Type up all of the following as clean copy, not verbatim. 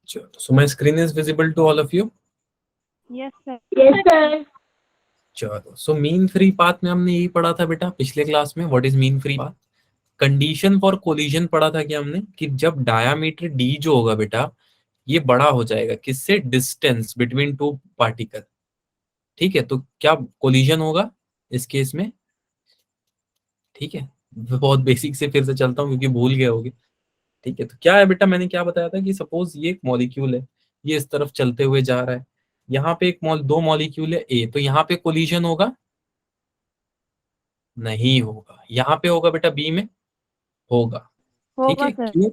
So my screen is visible to all of you? Yes, sir. Yes, sir. चलो, so mean free path में हमने यही पढ़ा था बेटा पिछले क्लास में. What is mean free path? Condition for collision पढ़ा था क्या हमने, कि जब डायामीटर डी जो होगा बेटा ये बड़ा हो जाएगा किससे, डिस्टेंस बिटवीन टू पार्टिकल. ठीक है, तो क्या कोलिजन होगा इस केस में. ठीक है, बहुत बेसिक से फिर से चलता हूँ क्योंकि भूल गए होगे. ठीक है, तो क्या है बेटा, मैंने क्या बताया था कि सपोज ये एक मॉलिक्यूल है, ये इस तरफ चलते हुए जा रहा है, यहाँ पे एक दो मॉलिक्यूल है ए, तो यहाँ पे कोलिजन होगा, नहीं होगा. यहाँ पे होगा बेटा बी में, होगा. ठीक होगा है, सर. क्यों?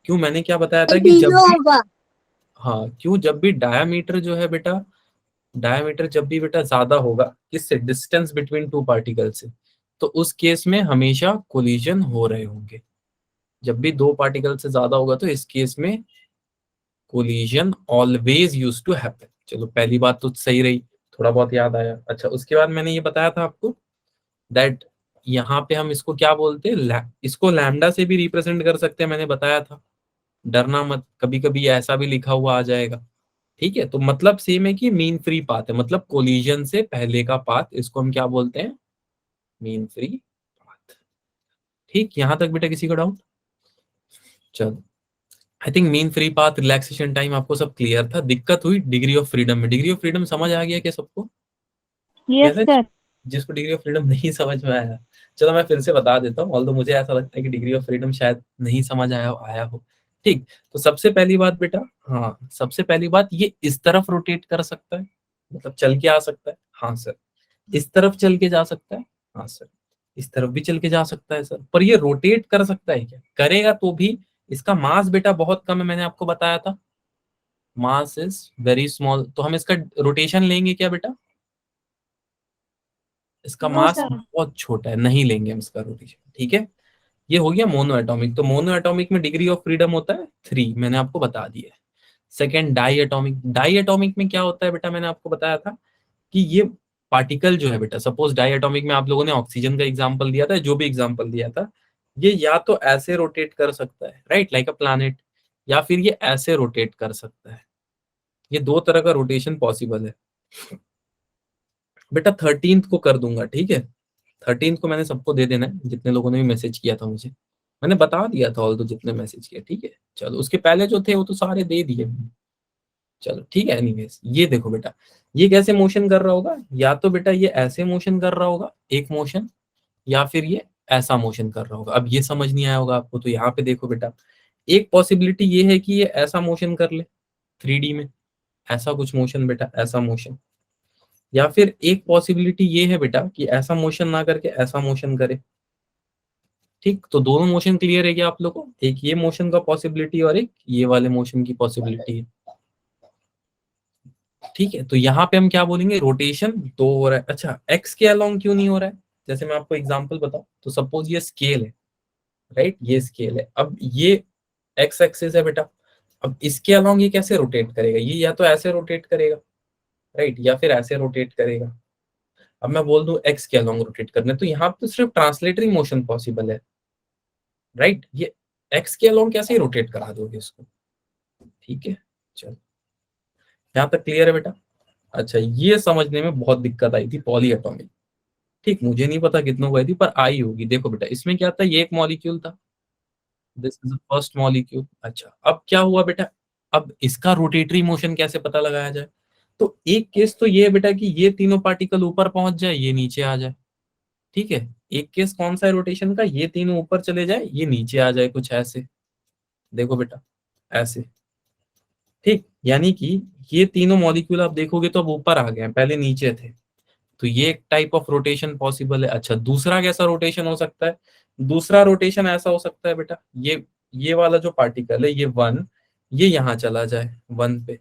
क्यों मैंने क्या बताया था कि जब तीनों भी, होगा. हाँ क्यों, जब भी डायामीटर जो है बेटा, डायामीटर जब भी बेटा ज्यादा होगा किससे, डिस्टेंस बिटवीन टू पार्टिकल से, तो उस केस में हमेशा कोलिजन हो रहे होंगे. जब भी दो पार्टिकल से ज्यादा होगा तो इस केस में collision always use to happen. चलो पहली बात तो सही रही, थोड़ा बहुत याद आया. अच्छा, उसके बाद मैंने ये बताया था आपको दैट यहाँ पे हम इसको क्या बोलते हैं, इसको लैम्डा से भी रिप्रेजेंट कर सकते हैं, मैंने बताया था. डरना मत, कभी कभी ऐसा भी लिखा हुआ आ जाएगा. ठीक है, तो मतलब सेम है कि मीन फ्री पाथ है, मतलब कोलिजन से पहले का पाथ, इसको हम क्या बोलते हैं, मीन फ्री पाथ. ठीक, यहां तक बेटा किसी का डाउट? चलो, I think mean free path, relaxation time आपको सब क्लियर था. दिक्कत हुई डिग्री ऑफ फ्रीडम में. डिग्री ऑफ फ्रीडम समझ आ गया क्या सबको? यस वैसे सर. जिसको डिग्री ऑफ फ्रीडम नहीं समझ में आया, चलो मैं फिर से बता देता हूँ, ऑल्दो मुझे ऐसा लगता है कि डिग्री ऑफ फ्रीडम शायद नहीं समझ आया हो. ठीक, तो सबसे पहली बात बेटा, हाँ सबसे पहली बात, ये इस तरफ रोटेट कर सकता है, मतलब चल के आ सकता है, हाँ सर. इस तरफ चल के जा सकता है, हाँ सर. इस तरफ भी चल के जा सकता है सर. पर ये रोटेट कर सकता है क्या? करेगा तो भी इसका मास बेटा बहुत कम है, मैंने आपको बताया था, मास इज वेरी स्मॉल. तो हम इसका रोटेशन लेंगे क्या बेटा? इसका नो मास सर. बहुत छोटा है, नहीं लेंगे हम इसका रोटेशन. ठीक है, ये हो गया मोनो एटॉमिक. तो मोनो एटॉमिक में डिग्री ऑफ फ्रीडम होता है 3, मैंने आपको बता दिया है. Second diatomic. Diatomic में क्या होता है बेटा, मैंने आपको बताया था कि ये पार्टिकल जो है बेटा, सपोज डाई एटॉमिक में आप लोगों ने ऑक्सीजन का एग्जाम्पल दिया था, जो भी एग्जाम्पल दिया था, ये या तो ऐसे रोटेट कर सकता है, राइट, लाइक अ प्लैनेट, या फिर ये ऐसे रोटेट कर सकता है. ये दो तरह का रोटेशन पॉसिबल है बेटा. 13th को कर दूंगा, ठीक है. 13th को मैंने सबको दे देना है, जितने लोगों ने भी मैसेज किया था मुझे, मैंने बता दिया था ऑल, तो जितने मैसेज किया. ठीक है, चलो उसके पहले जो थे वो तो सारे दे दिए मैंने. चलो ठीक है, एनीवेज ये देखो बेटा, ये कैसे मोशन कर रहा होगा, या तो बेटा ये ऐसे मोशन कर रहा होगा एक मोशन, या फिर ये ऐसा मोशन कर रहा होगा. अब ये समझ नहीं आया होगा आपको, तो यहाँ पे देखो बेटा, एक पॉसिबिलिटी ये है कि ये ऐसा मोशन कर ले 3D में, ऐसा कुछ मोशन बेटा, ऐसा मोशन. या फिर एक पॉसिबिलिटी ये है बेटा कि ऐसा मोशन ना करके ऐसा मोशन करे. ठीक, तो दोनों मोशन क्लियर है क्या आप लोगों को? एक ये मोशन का पॉसिबिलिटी और एक ये वाले मोशन की पॉसिबिलिटी है. ठीक है, तो यहाँ पे हम क्या बोलेंगे, रोटेशन तो हो रहा है. अच्छा, एक्स के अलोंग क्यों नहीं हो रहा है? जैसे मैं आपको एग्जांपल बताऊं, तो सपोज ये स्केल है, राइट, ये स्केल है. अब ये एक्स एक्सिस है बेटा, अब इसके अलोंग ये कैसे रोटेट करेगा? ये या तो ऐसे रोटेट करेगा, राइट, या फिर ऐसे रोटेट करेगा. अब मैं बोल दूं एक्स के अलोंग रोटेट करने, तो यहाँ पे सिर्फ ट्रांसलेटरी मोशन पॉसिबल है, राइट. ये एक्स के अलोंग कैसे रोटेट करा दोगे इसको? ठीक है, चलो यहाँ तक क्लियर है बेटा. अच्छा, ये समझने में बहुत दिक्कत आई थी पॉली एटॉमिक. ठीक, मुझे नहीं पता कितनों को आई थी, पर आई होगी. देखो बेटा, इसमें क्या था, ये एक मॉलिक्यूल था, this is the first molecule. अच्छा, अब क्या हुआ बेटा, अब इसका रोटेटरी मोशन कैसे पता लगाया जाए? तो एक केस तो ये है बेटा कि ये तीनों पार्टिकल ऊपर पहुंच जाए, ये नीचे आ जाए. ठीक है, एक केस कौन सा है रोटेशन का, ये तीनों ऊपर चले जाए, ये नीचे आ जाए, कुछ ऐसे. देखो बेटा, ऐसे. ठीक, यानी कि ये तीनों मॉलिक्यूल आप देखोगे तो अब ऊपर आ गए हैं, पहले नीचे थे. तो ये एक टाइप ऑफ रोटेशन पॉसिबल है. अच्छा, दूसरा कैसा रोटेशन हो सकता है? दूसरा रोटेशन ऐसा हो सकता है बेटा, ये वाला जो पार्टिकल है, ये वन, ये यहाँ चला जाए वन पे.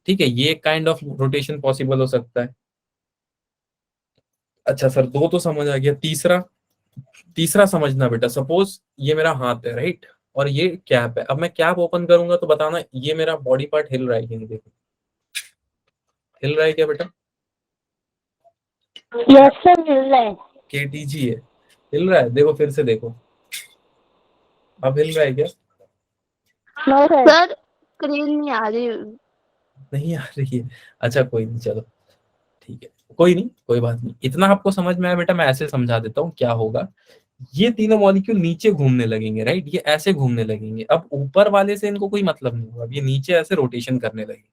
ठीक है, ये काइंड ऑफ रोटेशन पॉसिबल हो सकता है. अच्छा सर, दो तो समझ आ गया. तीसरा, तीसरा समझना बेटा, सपोज ये मेरा हाथ है, राइट, और ये कैप है. अब मैं कैप ओपन करूंगा तो बताना ये मेरा बॉडी पार्ट हिल रहा है कि नहीं. देखो, हिल रहा है क्या बेटा? यस सर, मिल रहा है. केटीजी है, हिल रहा है. देखो फिर से देखो, अब हिल रहा है क्या? No sir. स्क्रीन नहीं आ रही। नहीं आ रही है? अच्छा कोई नहीं, चलो ठीक है, कोई नहीं, कोई बात नहीं। इतना आपको समझ में आया बेटा, मैं ऐसे समझा देता हूँ क्या होगा। ये तीनों मॉलिक्यूल नीचे घूमने लगेंगे, राइट, ये ऐसे घूमने लगेंगे। अब ऊपर वाले से इनको कोई मतलब नहीं होगा, अब ये नीचे ऐसे रोटेशन करने लगेंगे,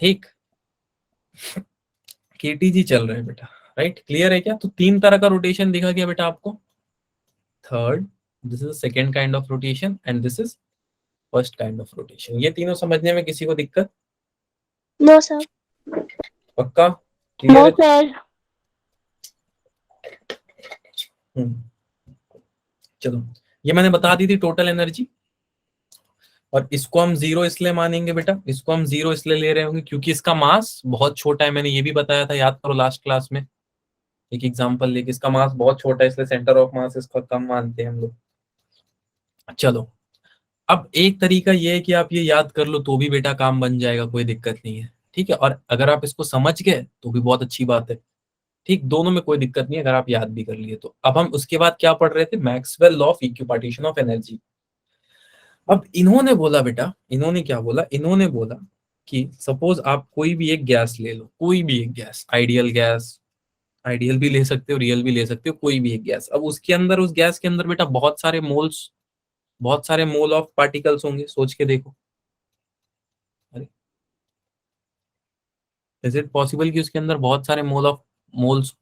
ठीक। केटीजी चल रहे हैं बेटा, राइट, क्लियर है क्या? तो तीन तरह का रोटेशन दिखा गया बेटा आपको। Third, this is second kind of rotation and this is first kind of rotation. ये तीनों समझने में किसी को दिक्कत? No sir. पक्का क्लियर नो है? सर। हम्म, चलो, ये मैंने बता दी थी टोटल एनर्जी। और इसको हम जीरो इसलिए मानेंगे बेटा, इसको हम जीरो इसलिए ले रहे होंगे क्योंकि इसका मास बहुत छोटा है। मैंने ये भी बताया था, याद करो लास्ट क्लास में एक एग्जांपल लेके, इसका मास बहुत छोटा है इसलिए सेंटर ऑफ मास इसका कम मानते हैं हम लोग। चलो, अब एक तरीका ये है कि आप ये याद कर लो तो भी बेटा काम बन जाएगा, कोई दिक्कत नहीं है, ठीक है। और अगर आप इसको समझ गए तो भी बहुत अच्छी बात है, ठीक, दोनों में कोई दिक्कत नहीं है अगर आप याद भी कर लिए तो। अब हम उसके बाद क्या पढ़ रहे थे? Maxwell law of equipartition of energy. अब इन्होंने बोला बेटा, इन्होंने क्या बोला? इन्होंने बोला कि सपोज आप कोई भी एक गैस ले लो, कोई भी एक गैस, आइडियल गैस, आइडियल भी ले सकते हो, रियल भी ले सकते हो, कोई भी एक गैस। अब उसके अंदर, उस गैस के अंदर बेटा बहुत सारे मोल्स, बहुत सारे मोल ऑफ पार्टिकल्स होंगे, सोच के देखो। अरे, इज इट पॉसिबल कि उसके अंदर बहुत सारे मोल्स?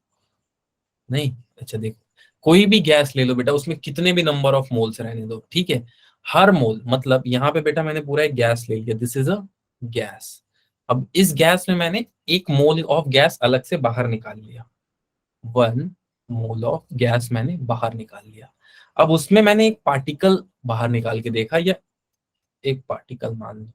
नहीं। अच्छा देखो, कोई भी गैस ले लो बेटा, उसमें कितने भी नंबर ऑफ मोल्स रहने दो, ठीक है। हर मोल, मतलब यहाँ पे बेटा मैंने पूरा एक गैस ले लिया, दिस इज अ गैस। अब इस गैस में मैंने एक मोल ऑफ गैस अलग से बाहर निकाल लिया, 1 मोल ऑफ गैस मैंने बाहर निकाल लिया। अब उसमें मैंने एक पार्टिकल बाहर निकाल के देखा, या एक पार्टिकल मान लो,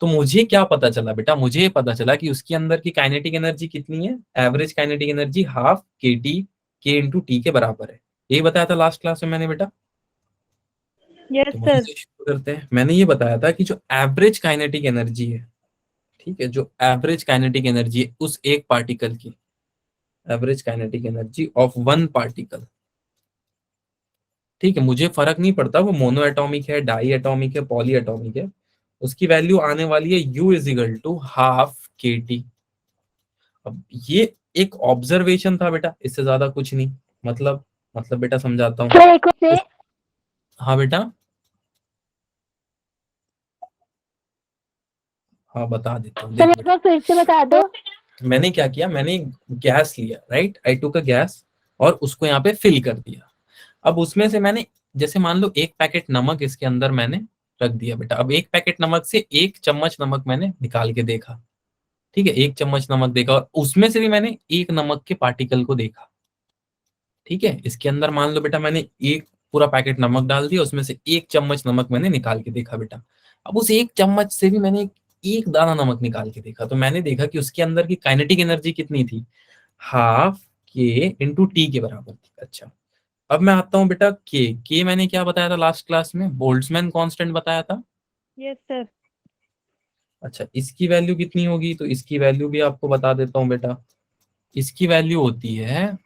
तो मुझे क्या पता चला बेटा? मुझे पता चला कि उसके अंदर की काइनेटिक एनर्जी कितनी है? Average kinetic energy half K T के इंटू टी के बराबर है। यही बताया था लास्ट क्लास में मैंने बेटा। Yes, तो वहीं sir. से शुरू करते हैं। मैंने ये बताया था कि जो एवरेज काइनेटिक एनर्जी है, ठीक है, जो एवरेज काइनेटिक एनर्जी है उस एक पार्टिकल की, average kinetic energy of 1 particle, ठीक है, मुझे फर्क नहीं पड़ता वो मोनो एटॉमिक है, डाई एटॉमिक है, पॉली एटॉमिक है, उसकी वैल्यू आने वाली है U is equal to half K T. अब ये एक ऑब्जर्वेशन था बेटा, इससे ज्यादा कुछ नहीं। मतलब बेटा समझाता हूँ। सर एक बार से। हाँ बेटा, हाँ बता देता हूँ, सर देख एक बेटा। बार फिर से बता दो। मैंने क्या किया, मैंने गैस लिया, right, I took a gas, और उसको यहाँ पे फिल कर दिया। अब उसमें से मैंने, जैसे मान लो एक पैकेट नमक इसके अंदर मैंने रख दिया बेटा। अब एक पैकेट नमक से 1 चम्मच नमक मैंने निकाल के देखा, ठीक है, 1 चम्मच नमक देखा, और उसमें से भी मैंने एक नमक के पार्टिकल को देखा, ठीक है। इसके अंदर मान लो बेटा मैंने एक पूरा पैकेट नमक डाल दिया, उसमें से 1 चम्मच नमक मैंने निकाल के देखा बेटा। अब उस 1 चम्मच से भी मैंने एक दाना नमक निकाल के देखा, तो मैंने देखा कि उसके अंदर की काइनेटिक एनर्जी कितनी थी? हाफ के इंटू टी के बराबर थी। अच्छा, अब मैं आता हूँ बेटा के मैंने क्या बताया था लास्ट क्लास में? बोल्ट्जमैन कांस्टेंट बताया था। Yes, sir. अच्छा, इसकी वैल्यू कितनी होगी? तो इसकी वैल्यू भी आपको बता देता हूँ बेटा। इसकी वैल्यू होती है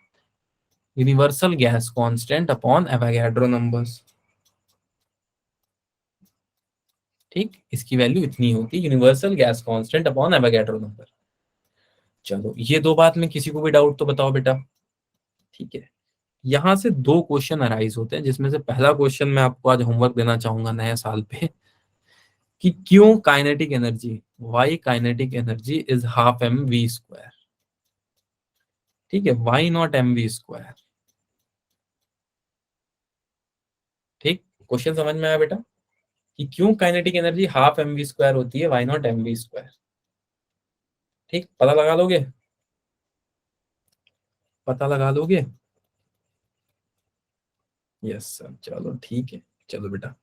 universal gas constant upon Avogadro numbers, ठीक, इसकी वैल्यू इतनी होती है, universal gas constant upon Avogadro number. चलो, ये दो बात में किसी को भी डाउट तो बताओ बेटा, ठीक है। यहां से दो क्वेश्चन अराइज होते हैं, जिसमें से पहला क्वेश्चन मैं आपको आज होमवर्क देना चाहूंगा नए साल पे, कि क्यों kinetic energy, why kinetic energy is half M V square, ठीक है, why not M V square, ठीक। क्वेश्चन समझ में आया बेटा कि क्यों kinetic energy half M V square होती है, why not M V square, ठीक, पता लगा लोगे? पता लगा लोगे? यस सर, चलो ठीक है। चलो बेटा,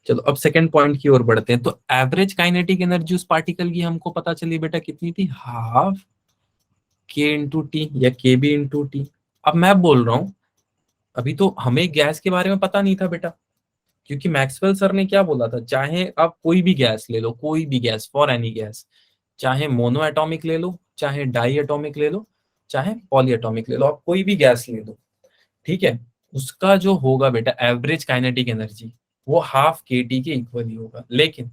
चलो अब सेकंड पॉइंट की ओर बढ़ते हैं। तो एवरेज काइनेटिक एनर्जी उस पार्टिकल की हमको पता चली बेटा कितनी थी? हाफ के इंटू टी, या के बी इंटू टी। अब मैं बोल रहा हूं, अभी तो हमें गैस के बारे में पता नहीं था बेटा, क्योंकि मैक्सवेल सर ने क्या बोला था, चाहे आप कोई भी गैस ले लो, कोई भी गैस, फॉर एनी गैस, चाहे मोनो एटॉमिक ले लो, चाहे डाई एटॉमिक ले लो, चाहे पॉली एटॉमिक ले लो, आप कोई भी गैस ले लो, ठीक है, उसका जो होगा बेटा एवरेज काइनेटिक एनर्जी, वो हाफ के टी के इक्वल ही होगा। लेकिन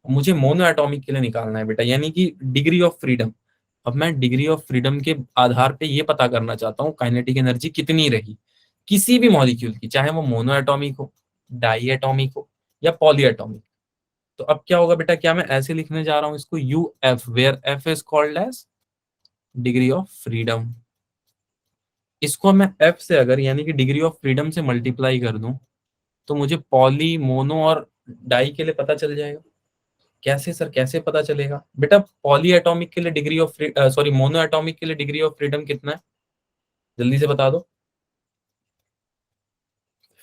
मुझे मोनो एटॉमिक के लिए निकालना है बेटा, यानी कि डिग्री ऑफ फ्रीडम। अब मैं डिग्री ऑफ फ्रीडम के आधार पे ये पता करना चाहता हूँ काइनेटिक एनर्जी कितनी रही किसी भी मॉलिक्यूल की, चाहे वो मोनो एटॉमिक हो, डाई एटॉमिक हो या पॉली एटॉमिक। तो अब क्या होगा बेटा, क्या मैं ऐसे लिखने जा रहा हूँ इसको, U F, where F is called as degree of freedom. इसको मैं एफ से अगर यानी कि डिग्री ऑफ फ्रीडम से मल्टीप्लाई कर दूं तो मुझे पॉली, मोनो और डाई के लिए पता चल जाएगा। कैसे सर, कैसे पता चलेगा बेटा? पॉली एटॉमिक के लिए degree of sorry mono atomic के लिए डिग्री ऑफ फ्रीडम कितना है, जल्दी से बता दो।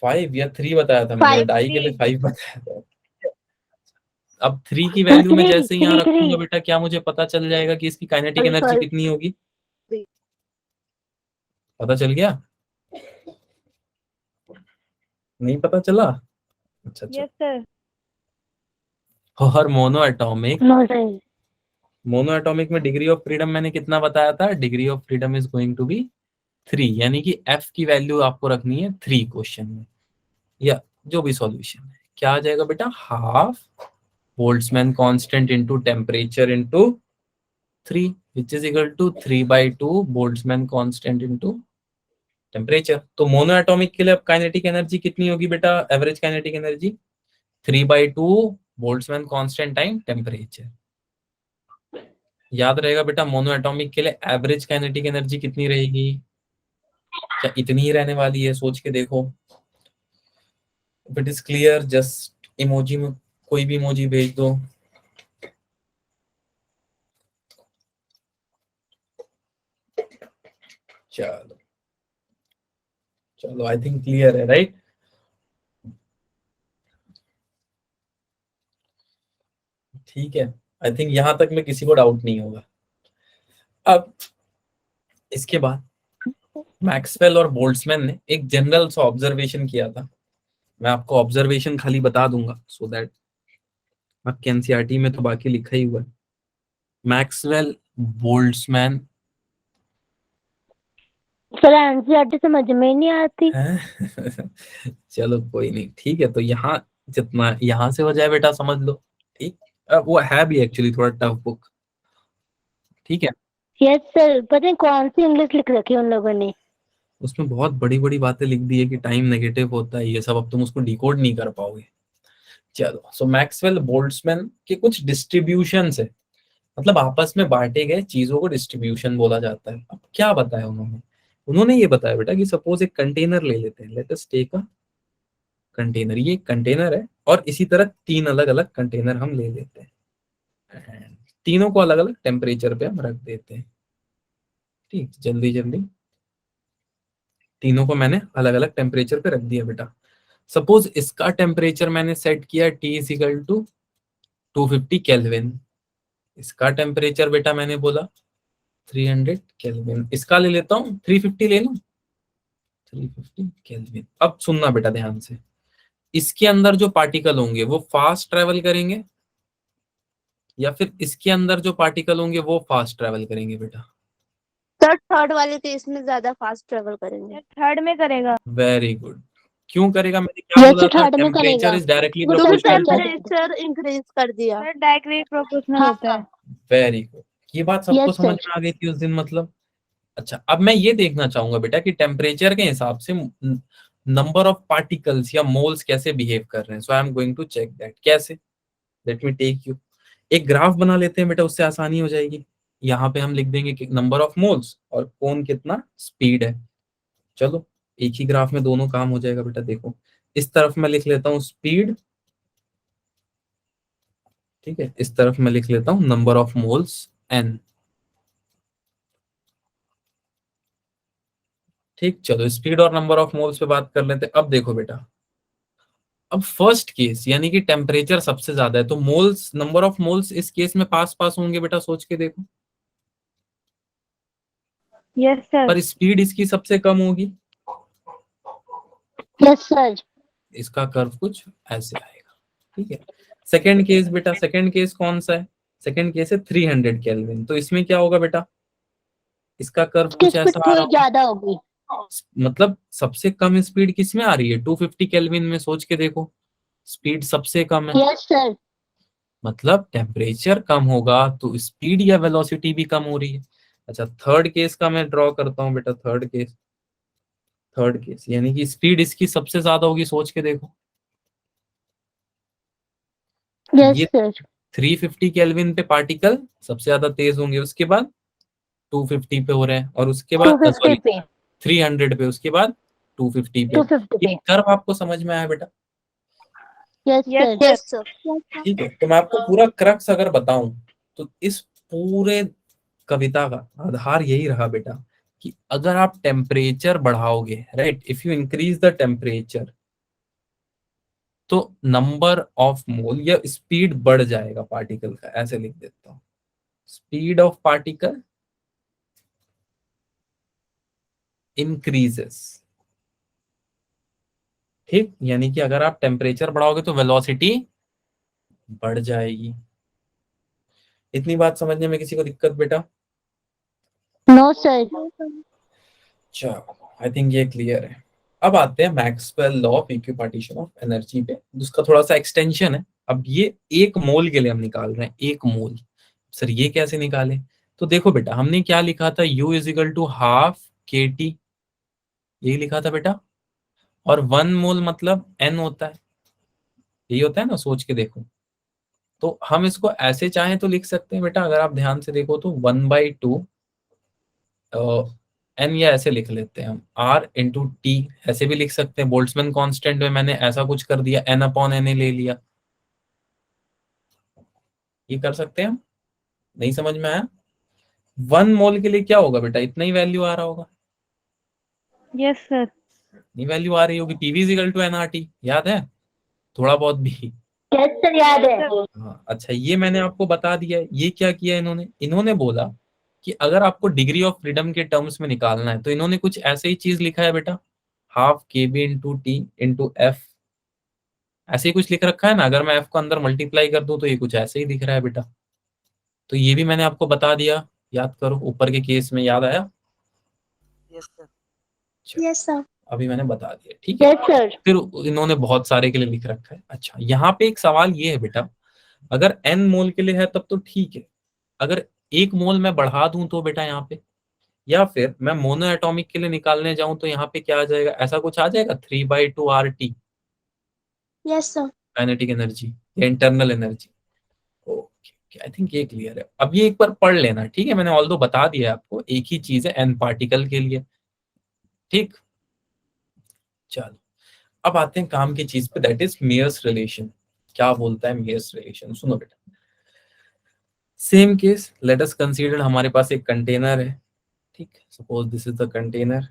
5 या 3 बताया था मैंने, 5 डाई के लिए 5 बताया था। अब 3 की वैल्यू में जैसे ही यहाँ रखूंगा बेटा, क्या मुझे पता चल जाएगा कि इसकी काइनेटिक एनर्जी कितनी होगी? पता चल गया? नहीं पता चला? अच्छा अच्छा। Yes sir. और mono atomic, no sir. Mono atomic में डिग्री ऑफ फ्रीडम मैंने कितना बताया था? Degree of freedom is going to be 3, यानी कि एफ की वैल्यू आपको रखनी है 3 क्वेश्चन में, या जो भी सॉल्यूशन है। क्या आ जाएगा बेटा? Half Boltzmann constant into temperature into 3 which is equal to 3/2 Boltzmann constant into temperature. तो मोनो एटॉमिक के लिए अब काइनेटिक एनर्जी कितनी होगी बेटा? Average kinetic energy 3/2 Boltzmann constant time temperature. याद रहेगा बेटा, मोनो एटॉमिक के लिए एवरेज काइनेटिक एनर्जी कितनी रहेगी? क्या इतनी ही रहने वाली है? सोच के देखो। If it is clear just emoji में कोई भी इमोजी भेज दो। चलो चलो, आई थिंक क्लियर है, राइट? ठीक है, आई थिंक यहां तक में किसी को डाउट नहीं होगा। अब इसके बाद मैक्सवेल और बोल्ट्जमैन ने एक जनरल सा ऑब्जर्वेशन किया था। मैं आपको ऑब्जर्वेशन खाली बता दूंगा सो दैट आपके एनसीईआरटी में तो बाकी लिखा ही हुआ है। मैक्सवेल, बोल्ट्जमैन सर एनसीईआरटी समझ में ही नहीं आती। चलो कोई नहीं, ठीक है। तो यहाँ जितना यहाँ से हो जाए बेटा समझ लो, ठीक। वो है भी एक्चुअली थोड़ा टफ बुक, ठीक है। यस सर, पता नहीं कौन सी इंग्लिश लिख रखी है उन लोगों ने। उसमें बहुत बड़ी बड़ी बातें लिख दी है कि टाइम नेगेटिव होता है, ये सब अब तुम उसको डिकोड नहीं कर पाओगे। चलो, सो मैक्सवेल बोल्ट्जमैन के कुछ डिस्ट्रीब्यूशन है, मतलब आपस में बांटे गए चीजों को डिस्ट्रीब्यूशन बोला जाता है। अब क्या बताया उन्होंने? उन्होंने ये बताया बेटा कि सपोज एक कंटेनर ले लेते हैं, let us take a container. ये कंटेनर है और इसी तरह 3 अलग अलग कंटेनर हम ले लेते हैं and तीनों को अलग अलग टेम्परेचर पे हम रख देते हैं। ठीक, जल्दी जल्दी तीनों को मैंने अलग अलग टेम्परेचर पे रख दिया बेटा। सपोज इसका टेम्परेचर मैंने सेट किया T is equal to 250 kelvin. इसका टेम्परेचर बेटा मैंने बोला 300 केल्विन। इसका ले लेता हूँ 350 ले लूं, 350 केल्विन। अब सुनना बेटा ध्यान से, इसके अंदर जो पार्टिकल होंगे वो फास्ट ट्रेवल करेंगे या फिर इसके अंदर जो पार्टिकल होंगे वो फास्ट ट्रेवल करेंगे बेटा? सर थर्ड वाले केस में ज्यादा फास्ट ट्रेवल करेंगे। थर्ड में करेगा। Very good. क्यों करेगा? मैंने क्या बोला था? थर्ड में टेम्परेचर करेगा। इज डायरेक्टली तो प्रोपोर्शनल टू। टेम्परेचर इंक्रीज कर दिया। सर डायरेक्टली प्रोपोर्शनल होता है। वेरी गुड, ये बात सबको यस समझ सर। में आ गई थी उस दिन मतलब। अच्छा, अब मैं ये देखना चाहूंगा बेटा कि टेम्परेचर के हिसाब से नंबर ऑफ पार्टिकल्स या मोल्स कैसे बिहेव कर रहे हैं। So I am going to check that. कैसे? लेट मी टेक यू, एक ग्राफ बना लेते हैं बेटा, उससे आसानी हो जाएगी। यहाँ पे हम लिख देंगे कि नंबर ऑफ मोल्स और कौन कितना स्पीड है। चलो, एक ही ग्राफ में दोनों काम हो जाएगा बेटा। देखो, इस तरफ मैं लिख लेता हूँ स्पीड, ठीक है। इस तरफ मैं लिख लेता हूँ नंबर ऑफ मोल्स n। ठीक, चलो स्पीड और नंबर ऑफ मोल्स पे बात कर लेते हैं। अब देखो बेटा, अब फर्स्ट केस यानी कि टेम्परेचर सबसे ज्यादा है तो मोल्स, नंबर ऑफ मोल्स इस केस में पास पास होंगे बेटा, सोच के देखो। Yes sir. पर स्पीड इसकी सबसे कम होगी। Yes sir. इसका कर्व कुछ ऐसे आएगा, ठीक है। सेकंड केस बेटा, सेकंड केस कौन सा है? सेकंड केस है 300 केल्विन। तो इसमें क्या होगा बेटा? इसका कर्व इसकी कुछ स्पीड ऐसा आ रहा थोड़ी होगा। ज्यादा होगी। मतलब सबसे कम स्पीड किस में आ रही है? 250 केल्विन में। सोच के देखो, स्पीड सबसे कम है। Yes sir. मतलब टेम्परेचर कम होगा तो स्पीड या वेलोसिटी भी कम हो रही है। अच्छा, थर्ड केस का मैं ड्रॉ करता हूँ बेटा। थर्ड केस यानी कि स्पीड इसकी सबसे ज्यादा होगी, सोच के देखो। यस ये सर। 350 केल्विन पे पार्टिकल सबसे ज्यादा तेज होंगे, उसके बाद 250 पे हो रहे हैं, और उसके बाद 250 सॉरी पे 300 पे, उसके बाद 250 पे। 250 ये पे कर्व आपको समझ में आया बेटा? Yes yes sir. Sir. Yes sir. ठीक है, तो मैं आपको पूरा क्रक्स अगर बताऊं तो इस पूरे कविता का आधार यही रहा बेटा कि अगर आप टेम्परेचर बढ़ाओगे, right, if you increase the temperature, तो नंबर ऑफ मोल या स्पीड बढ़ जाएगा पार्टिकल का। ऐसे लिख देता हूं, स्पीड ऑफ पार्टिकल इंक्रीजेस। ठीक, यानी कि अगर आप टेम्परेचर बढ़ाओगे तो वेलोसिटी बढ़ जाएगी। इतनी बात समझने में किसी को दिक्कत बेटा? No sir. चलो, आई थिंक ये क्लियर है। अब आते हैं Maxwell law of equipartition of energy पे, जिसका थोड़ा सा एक्सटेंशन है। अब ये एक मोल के लिए हम निकाल रहे हैं, एक मोल। सर ये कैसे निकाले? तो देखो बेटा, हमने क्या लिखा था, U is equal to half KT, यही लिखा था बेटा। और 1 मोल मतलब N होता है, यही होता है ना, सोच के देखो। तो हम इसको ऐसे चाहें तो लिख सकते हैं बेटा, अगर आप ध्यान से देखो तो 1/2 N, या ऐसे लिख लेते हैं हम R/T, ऐसे भी लिख सकते हैं। बोल्ट्जमैन कांस्टेंट में मैंने ऐसा कुछ कर दिया, N/Na ले लिया। ये कर सकते हैं हम? नहीं समझ में आया? 1 मोल के लिए क्या होगा बेटा, इतना ही वैल्यू आ रहा होगा। Yes sir. नहीं वैल्यू आ रही होगी, PV is equal to NRT, याद है थोड़ा बहुत भी? यस सर याद है। हाँ, अच्छा, ये मैंने आपको बता दिया है। ये क्या किया इन्होंने? इन्होंने बोला कि अगर आपको डिग्री ऑफ फ्रीडम के टर्म्स में निकालना है तो इन्होंने कुछ ऐसे ही चीज लिखा है बेटा, half KB into T into F, ऐसे ही कुछ लिख रखा है ना। अगर मैं F को अंदर मल्टीप्लाई कर दूं तो ये कुछ ऐसे ही दिख रहा है बेटा। तो ये भी मैंने आपको बता दिया, याद करो ऊपर के केस में, याद आया? Yes sir. चलो, यस सर। अभी मैंने बता दिया, ठीक है। Yes sir. फिर इन्होंने बहुत सारे के लिए लिख रखा है। अच्छा, यहाँ पे एक सवाल ये है बेटा, अगर N मोल के लिए है तब तो ठीक है, अगर 1 मोल मैं बढ़ा दूं तो बेटा यहाँ पे, या फिर मैं मोनो एटॉमिक के लिए निकालने जाऊं तो यहाँ पे क्या आ जाएगा, ऐसा कुछ आ जाएगा 3/2 RT yes sir. Kinetic energy या internal energy. Okay, I think ये क्लियर है। अब ये एक बार पढ़ लेना, ठीक है, मैंने ऑल्दो बता दिया है आपको, एक ही चीज है N पार्टिकल के लिए। ठीक, चलो, अब आते हैं काम की चीज पे, दैट इज मेयर्स रिलेशन। क्या बोलता है मेयर्स रिलेशन? सुनो बेटा, same case, let us consider हमारे पास एक कंटेनर है। ठीक, suppose this is the container.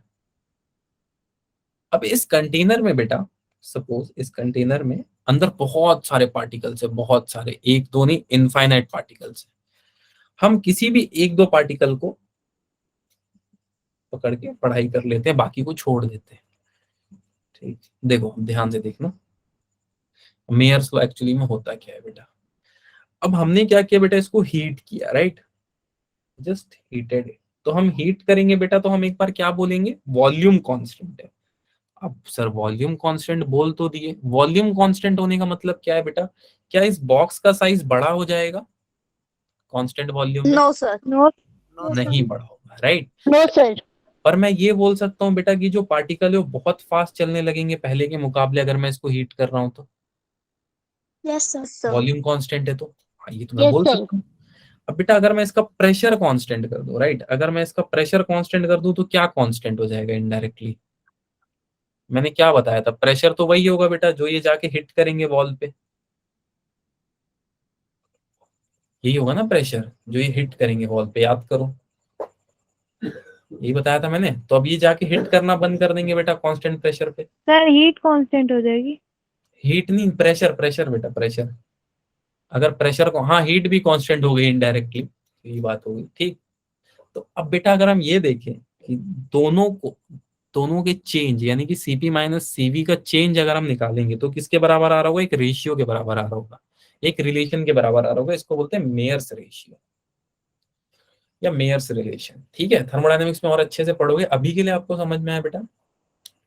अब इस कंटेनर में बेटा, सपोज इस कंटेनर में अंदर बहुत सारे पार्टिकल्स है, बहुत सारे, एक दो नहीं, इनफाइनाइट पार्टिकल्स है। हम किसी भी एक दो पार्टिकल को पकड़ के पढ़ाई कर लेते हैं, बाकी को छोड़ देते हैं। ठीक, देखो ध्यान से देखना, मेयर्स लॉ एक्चुअली में होता क्या है बेटा। अब हमने क्या किया बेटा, इसको हीट किया, राइट, जस्ट हीटेड इट। तो हम हीट करेंगे बेटा तो हम एक बार क्या बोलेंगे, वॉल्यूम कांस्टेंट है। अब सर वॉल्यूम कांस्टेंट बोल तो दिए, वॉल्यूम कांस्टेंट होने का मतलब क्या है बेटा, क्या इस बॉक्स का साइज बड़ा हो जाएगा कांस्टेंट वॉल्यूम में? No sir. नो। नो नहीं बड़ा होगा, राइट। No sir. पर मैं ये बोल सकता हूँ बेटा कि जो पार्टिकल है वो बहुत फास्ट चलने लगेंगे पहले के मुकाबले, अगर मैं इसको हीट कर रहा हूँ तो। Yes sir. वॉल्यूम कांस्टेंट है तो हाँ, ये तो मैं यस बोल सर। सकता हूँ। अब बेटा अगर मैं इसका प्रेशर कांस्टेंट कर दूं, राइट, अगर मैं इसका प्रेशर कांस्टेंट कर दूं तो क्या कांस्टेंट हो जाएगा इनडायरेक्टली? मैंने क्या बताया था, प्रेशर तो वही होगा बेटा जो ये जाके हिट करेंगे वॉल पे, यही होगा ना प्रेशर जो ये हिट करेंगे वॉल पे, याद करो, यही बताया था मैंने। तो अब ये जाके हिट करना बंद कर देंगे बेटा कांस्टेंट प्रेशर पे। सर हीट कांस्टेंट हो जाएगी। हीट नहीं, प्रेशर, प्रेशर बेटा, प्रेशर। अगर प्रेशर को, हाँ हीट भी कांस्टेंट हो गई इनडायरेक्टली, यही बात होगी, ठीक। तो अब बेटा अगर हम ये देखें कि दोनों को, दोनों के चेंज यानी कि CP माइनस CV का चेंज अगर हम निकालेंगे तो किसके बराबर आ रहा होगा, एक रेशियो के बराबर आ रहा होगा, एक रिलेशन के बराबर आ रहा होगा। इसको बोलते हैं मेयर्स रेशियो या मेयर्स रिलेशन। ठीक है, थर्मोडायनेमिक्स में और अच्छे से पढ़ोगे, अभी के लिए आपको समझ में आया बेटा।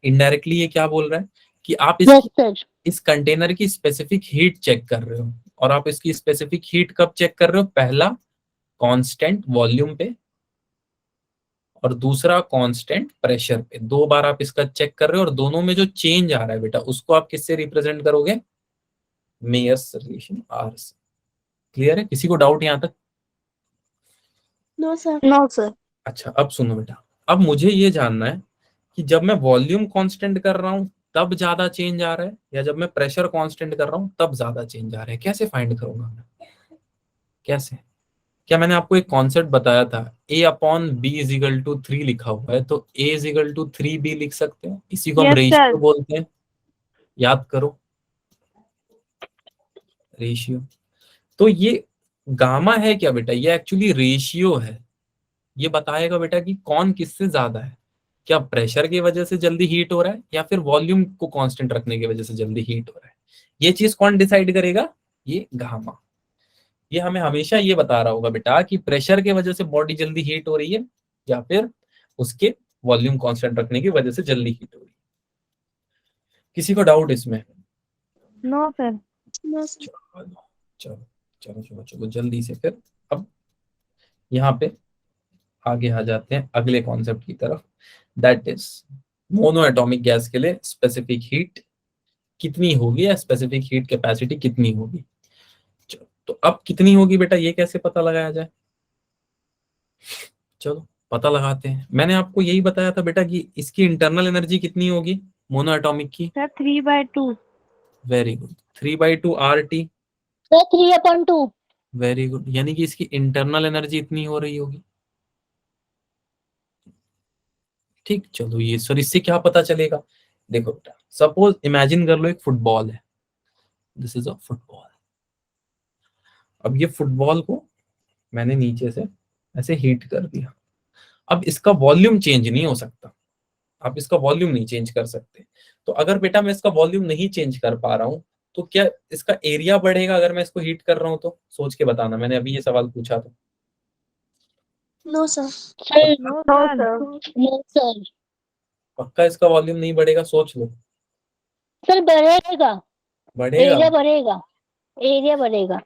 इनडायरेक्टली ये क्या बोल रहा है कि आप यस इसकी, सर। इस कंटेनर की स्पेसिफिक हीट चेक कर रहे हो, और आप इसकी स्पेसिफिक हीट कब चेक कर रहे हो? पहला कांस्टेंट वॉल्यूम पे और दूसरा कांस्टेंट प्रेशर पे, 2 बार आप इसका चेक कर रहे हो और दोनों में जो चेंज आ रहा है बेटा उसको आप किससे रिप्रेजेंट करोगे? मेयर्स रिलेशन आर से। क्लियर है? किसी को डाउट यहां तक? No sir. No sir. अच्छा अब सुनो बेटा, अब मुझे ये जानना है कि जब मैं वॉल्यूम कांस्टेंट कर रहा हूं तब ज्यादा चेंज आ रहा है या जब मैं प्रेशर कांस्टेंट कर रहा हूं तब ज्यादा चेंज आ रहा है? कैसे फाइंड करूंगा मैं? कैसे? क्या मैंने आपको एक कॉन्सेप्ट बताया था, A upon B is equal to 3 लिखा हुआ है, तो A is equal to 3B लिख सकते हैं, इसी को हम Yes, रेशियो sir. बोलते हैं। याद करो, रेशियो। तो ये गामा है क्या बेटा? ये एक्चुअली रेशियो है। ये बताएगा बेटा कि कौन किससे ज्यादा है, क्या प्रेशर की वजह से जल्दी हीट हो रहा है या फिर वॉल्यूम को कांस्टेंट रखने की वजह से जल्दी हीट हो रहा है। ये चीज कौन डिसाइड करेगा? ये गामा। ये हमें हमेशा ये बता रहा होगा बेटा कि प्रेशर की वजह से बॉडी जल्दी हीट हो रही है या फिर उसके वॉल्यूम कांस्टेंट रखने की वजह से जल्दी हीट हो रही है। किसी को डाउट इसमें? No, sir. No sir. चलो चलो चलो चलो जल्दी से फिर अब यहाँ पे आगे आ जाते हैं अगले कॉन्सेप्ट की तरफ, that is mono atomic gas के लिए स्पेसिफिक हीट कितनी होगी या स्पेसिफिक हीट कैपेसिटी कितनी होगी। चलो, तो अब कितनी होगी बेटा ये कैसे पता लगाया जाए? चलो पता लगाते हैं। मैंने आपको यही बताया था बेटा कि इसकी इंटरनल एनर्जी कितनी होगी मोनो एटॉमिक की? Sir, 3/2. Very good, 3/2 RT। Sir 3/2। Very good, यानी कि इसकी इंटरनल एनर्जी इतनी हो रही होगी। ठीक, चलो ये सर इससे क्या पता चलेगा? देखो बेटा, सपोज इमेजिन कर लो एक फुटबॉल है, दिस इज अ फुटबॉल। अब ये फुटबॉल को मैंने नीचे से ऐसे हीट कर दिया। अब इसका वॉल्यूम चेंज नहीं हो सकता, आप इसका वॉल्यूम नहीं चेंज कर सकते। तो अगर बेटा मैं इसका वॉल्यूम नहीं चेंज कर पा रहा हूं तो क्या इसका एरिया बढ़ेगा अगर मैं इसको हीट कर रहा हूं? तो सोच के बताना, मैंने अभी ये सवाल पूछा था। No sir. No, sir. No sir. पक्का इसका वॉल्यूम नहीं बढ़ेगा? सोच लो। सर बढ़ेगा। बढ़ेगा? एरिया बढ़ेगा। एरिया बढ़ेगा।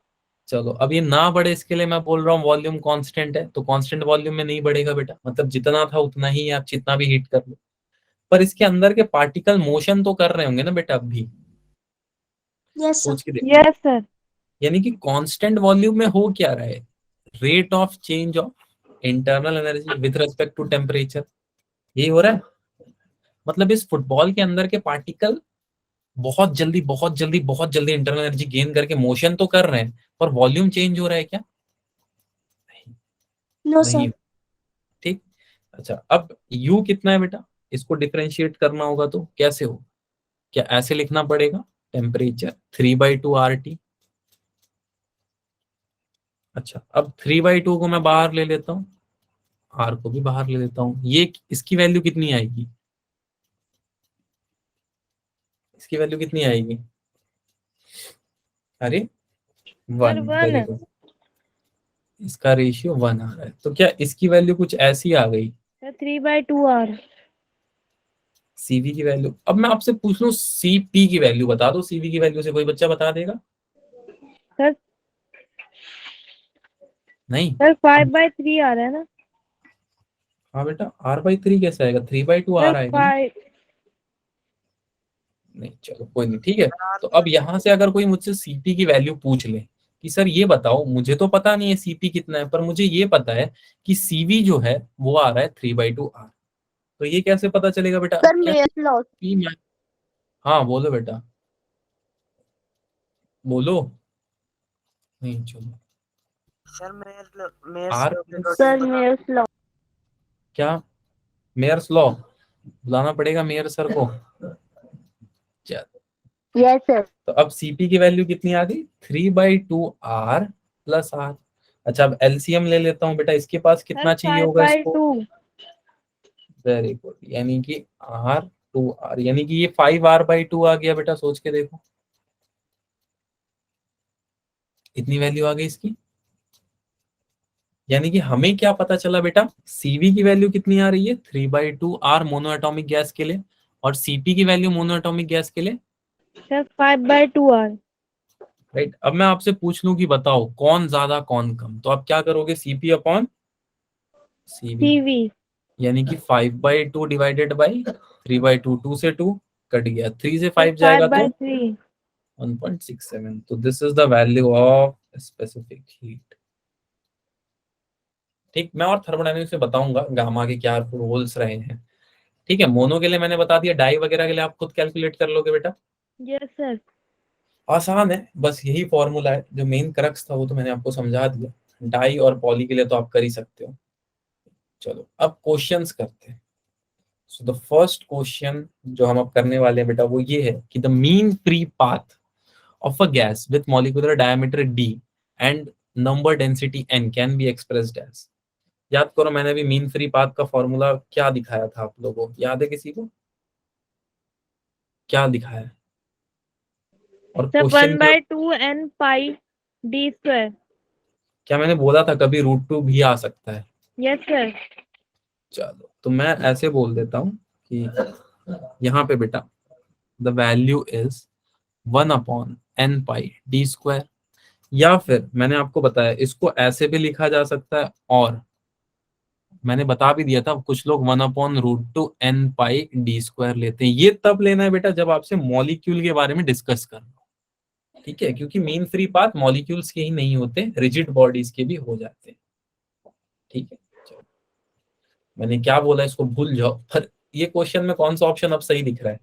चलो अब ये ना बढ़े इसके लिए मैं बोल रहा हूँ वॉल्यूम कांस्टेंट है, तो कांस्टेंट वॉल्यूम में नहीं बढ़ेगा बेटा, मतलब जितना था उतना ही है, आप जितना भी हीट कर लो। पर इसके अंदर के पार्टिकल मोशन तो कर रहे होंगे ना बेटा अब भी? यस सोच सर। के देखो, Yes, sir. यानी कि कांस्टेंट वॉल्यूम में हो क्या रहा है? Rate of change of internal energy with respect to temperature, यही हो रहा है। मतलब इस फुटबॉल के अंदर के पार्टिकल बहुत जल्दी बहुत जल्दी बहुत जल्दी इंटरनल एनर्जी गेन करके मोशन तो कर रहे हैं, पर वॉल्यूम चेंज हो रहा है क्या? नो नहीं। सर। ठीक। अच्छा अब U कितना है बेटा? इसको डिफरेंशिएट करना होगा तो कैसे हो? क्या ऐसे लिखना पड़ेगा? Temperature 3/2 RT। अच्छा अब 3/2 को मैं बाहर ले लेता हूँ, R को भी बाहर ले लेता हूँ। ये इसकी वैल्यू कितनी आएगी? इसकी वैल्यू कितनी आएगी? अरे 1। Sir, very 1. गुड, इसका रेशियो 1 आ रहा है, तो क्या इसकी वैल्यू कुछ ऐसी आ गई? Sir, 3/2 R. CV की वैल्यू। अब मैं आपसे पूछ लूं CP की वैल्यू बता दो, CV की वैल्यू से कोई बच्चा बता देगा? Sir, नहीं। sir, 5/3 आ रहा है ना? हाँ बेटा, R/3 कैसे आएगा? 3/2 Sir, R आएगा ना? 5. नहीं, चलो कोई नहीं, ठीक है। तो अब यहाँ से अगर कोई मुझसे CP की वैल्यू पूछ ले कि सर ये बताओ, मुझे तो पता नहीं है CP कितना है, पर मुझे ये पता है कि CV जो है वो आ रहा है 3/2 R, तो ये कैसे पता चलेगा बेटा? सर क्या मेयर्स लॉ। P में? हाँ बोलो बेटा, बोलो। नहीं चलो, sir R Mayer's sir Mayer's law. क्या? मेयर्स लॉ बुलाना पड़ेगा मेयर सर को। चलो, यस सर। तो अब CP की वैल्यू कितनी आ गई? 3/2 R प्लस R। अच्छा अब LCM ले लेता हूँ बेटा, इसके पास Sir, कितना चाहिए होगा इसको? 5/2. वेरी गुड, यानी कि R2R, यानी कि ये 5R/2 आ गया बेटा, सोच के देखो इतनी वैल्यू आ गई इसकी। यानी कि हमें क्या पता चला बेटा? CV की वैल्यू कितनी आ रही है? 3/2 R मोनो एटॉमिक गैस के लिए, और CP की वैल्यू मोनो एटॉमिक गैस के लिए Sir, 5/2 R. राइट। अब मैं आपसे पूछ लूं कि बताओ कौन ज्यादा कौन कम, तो आप क्या करोगे, सीपी अपॉन सीवी, CV. यानी कि 5/2 डिवाइडेड बाई 3/2, 2 से 2 कट गया, 3 से Sir, 5 जाएगा 5 तो by 3. 1.67। तो this is the value of specific heat. ठीक, मैं और थर्मोडायनेमिक्स में बताऊंगा गामा के क्या रूल्स रहे हैं। ठीक है, मोनो के लिए मैंने बता दिया, डाई वगैरह के लिए आप खुद कैलकुलेट कर लोगे बेटा। Yes, sir. आसान है, बस यही फॉर्मूला है, जो मेन क्रक्स था वो तो मैंने आपको समझा दिया। डाई और पॉली के लिए तो आप कर ही सकते हो। चलो अब क्वेश्चंस करते हैं। सो द फर्स्ट क्वेश्चन जो हम अब करने वाले हैं बेटा वो ये है कि the mean free path of a gas with molecular diameter d and number density n can be expressed as. याद करो, मैंने अभी मीन फ्री पाथ का फॉर्मूला क्या दिखाया था आप लोगों को, याद है किसी को, क्या दिखाया है? और Sir, question 1 by 2 n pi d square. क्या मैंने बोला था कभी √2 भी आ सकता है? Yes, sir. चलो तो मैं ऐसे बोल देता हूँ कि यहाँ पे बेटा the value is 1/n π d²। या फिर मैंने आपको बताया इसको ऐसे भी लिखा जा सकता है, और मैंने बता भी दिया था कुछ लोग 1/√2 n π d² लेते हैं। ये तब लेना है बेटा जब आपसे मॉलिक्यूल के बारे में डिस्कस करना हो, ठीक है, क्योंकि मीन फ्री पाथ मॉलिक्यूल्स के ही नहीं होते, रिजिड बॉडीज के भी हो जाते हैं। ठीक है, चलो मैंने क्या बोला इसको भूल जाओ, पर ये क्वेश्चन में कौन सा ऑप्शन अब सही दिख रहा है?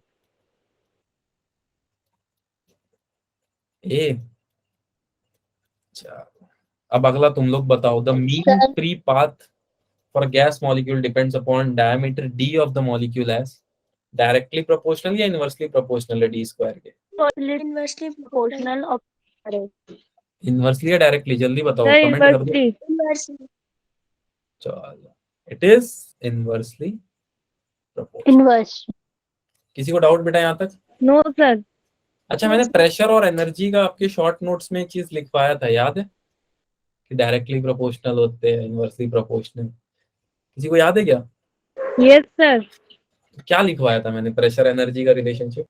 ए। चलो अब अगला तुम लोग बताओ, the mean sir free path for gas molecule depends upon diameter D of the molecule as directly proportional या इनवर्सली प्रोपोर्शनल है d² के? इनवर्सली प्रोपोर्शनल ऑफ इनवर्सली या डायरेक्टली, जल्दी बताओ, Sir, कमेंट कर दो। inversely. इनवर्सली चलो it is inversely proportional. Inverse किसी को डाउट बेटा यहाँ तक? No, sir. अच्छा, मैंने प्रेशर और एनर्जी का आपके शॉर्ट नोट्स में एक चीज लिखवाया था, याद है कि डायरेक्टली प्रोपोर्शनल होते हैं, इनवर्सली प्रोपोर्शनल, किसी को याद है क्या? Yes, sir. क्या लिखवाया था मैंने प्रेशर एनर्जी का रिलेशनशिप?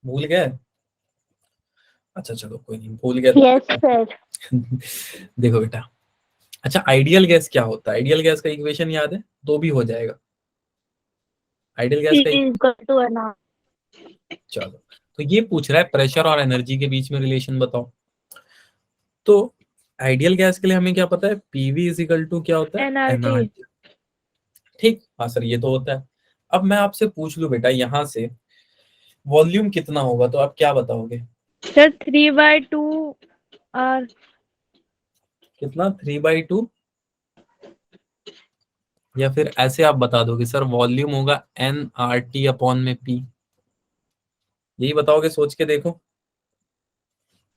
भूल गए? अच्छा चलो कोई नहीं, भूल गए यस सर तो देखो बेटा, अच्छा आइडियल गैस क्या होता है? आइडियल गैस का इक्वेशन याद है? तो भी हो जाएगा। आइडियल गैस का इक्वल टू है ना चलो, तो ये पूछ रहा है प्रेशर और एनर्जी के बीच में रिलेशन बताओ। तो आइडियल गैस के लिए हमें क्या पता है, पीवी इज इक्वल टू क्या होता है, NRT. एनआरटी। ठीक, हाँ सर ये तो होता है। अब मैं आपसे पूछ लूं बेटा यहाँ से वॉल्यूम कितना होगा, तो आप क्या बताओगे? Sir, 3 by 2 R. कितना, 3/2? या फिर ऐसे आप बता दोगे सर वॉल्यूम होगा nRT अपॉन में P? यही बताओगे, सोच के देखो।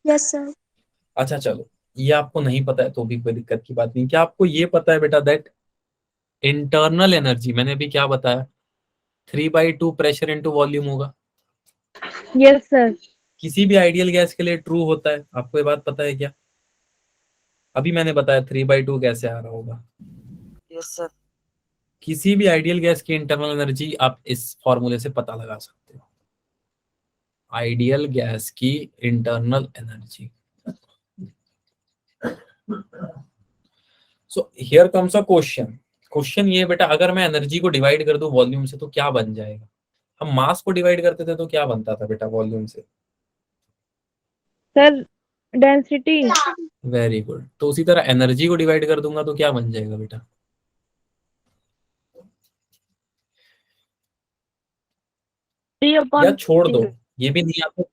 यस सर अच्छा चलो, ये आपको नहीं पता है तो भी कोई दिक्कत की बात नहीं। क्या आपको ये पता है बेटा दैट इंटरनल एनर्जी, मैंने अभी क्या बताया, 3/2 प्रेशर इंटू वॉल्यूम होगा? Yes, sir. किसी भी आइडियल गैस के लिए ट्रू होता है, आपको ये बात पता है क्या? अभी मैंने बताया 3/2 कैसे आ रहा होगा। Yes, sir. किसी भी आइडियल गैस की इंटरनल एनर्जी आप इस फॉर्मूले से पता लगा सकते हो, आइडियल गैस की internal energy. So here comes a question. Question ये बेटा, अगर मैं एनर्जी को डिवाइड कर दूं वॉल्यूम से तो क्या बन जाएगा? हम मास को डिवाइड करते थे तो क्या बनता था बेटा वॉल्यूम से? Sir, density. Very good. तो उसी तरह एनर्जी को डिवाइड कर दूंगा तो क्या बन जाएगा बेटा? 3 या upon छोड़ दो, ये भी नहीं आपको,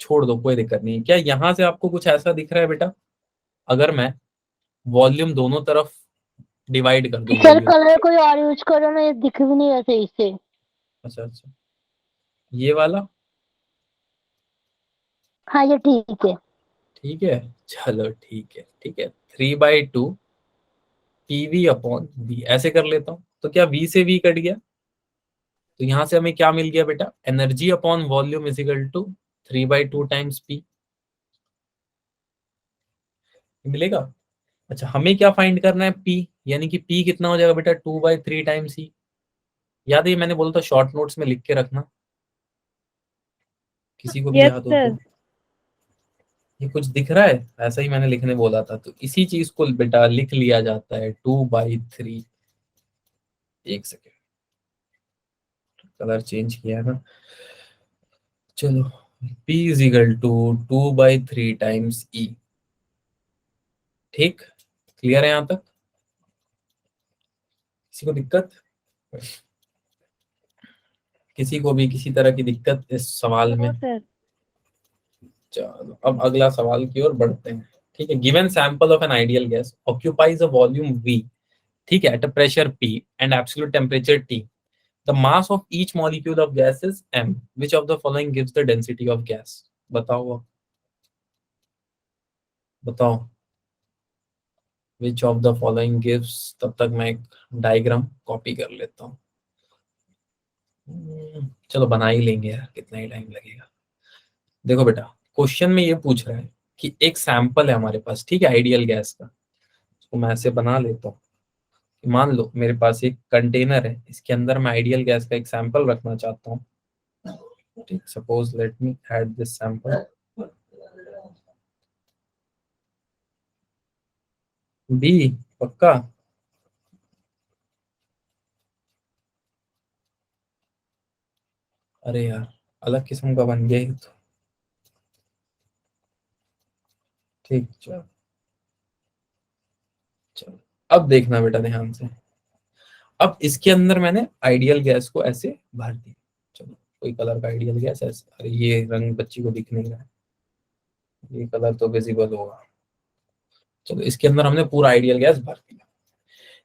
छोड़ दो कोई दिक्कत नहीं। क्या यहां से आपको कुछ ऐसा दिख रहा है बेटा, अगर मैं वॉल्यूम दोनों तरफ डिवाइड कर दूं सर वॉल्यूम? कलर कोई और यूज करो ना ये दिख भी नहीं रहा सही से अच्छा अच्छा, ये वाला हाँ ये ठीक है ठीक है, चलो ठीक है ठीक है, 3/2 पीवी अपॉन वी ऐसे कर लेता हूँ। तो क्या वी से वी कट गया, तो यहां से हमें क्या मिल गया बेटा, energy upon volume is equal to 3/2 times P मिलेगा। अच्छा हमें क्या फाइंड करना है, पी, यानी कि पी कितना हो जाएगा बेटा, 2/3 टाइम्स ही। याद है ये मैंने बोला था शॉर्ट नोट्स में लिख के रखना, किसी को भी Yes, याद हो sir. तो। ये कुछ दिख रहा है, ऐसा ही मैंने लिखने बोला था, तो इसी चीज को बेटा लिख लिया जाता है 2/3। एक सेकेंड, कलर चेंज किया है ना। चलो, P is equal to 2/3 times E। ठीक, क्लियर है यहां तक? किसी को दिक्कत? किसी को भी किसी तरह की दिक्कत इस सवाल में? No, sir. चलो अब अगला सवाल की ओर बढ़ते हैं। ठीक है, given sample of an ideal gas occupies a volume V, ठीक है, at a pressure P and absolute temperature T। The mass of each molecule of gas is m. Which of the following gives the density of gas? बताओ अब, बताओ। Which of the following gives, तब तक मैं एक diagram copy कर लेता हूँ। चलो बना ही लेंगे यार, कितना ही टाइम लगेगा। देखो बेटा, क्वेश्चन में ये पूछ रहा है कि एक सैंपल है हमारे पास, ठीक है, आइडियल गैस का। तो मैं ऐसे बना लेता हूँ, मान लो मेरे पास एक कंटेनर है, इसके अंदर मैं आइडियल गैस का एक सैंपल रखना चाहता हूँ। ठीक, suppose let me add this sample B. पक्का? अरे यार, अलग किस्म का बन गया ये तो। ठीक, चलो चलो, अब देखना बेटा ध्यान से। अब इसके अंदर मैंने आइडियल गैस को ऐसे भर दिया। चलो, कोई कलर का आइडियल गैस ऐसे, अरे ये रंग बच्ची को दिख नहीं रहा है, ये कलर तो विजिबल होगा। चलो, इसके अंदर हमने पूरा आइडियल गैस भर दिया।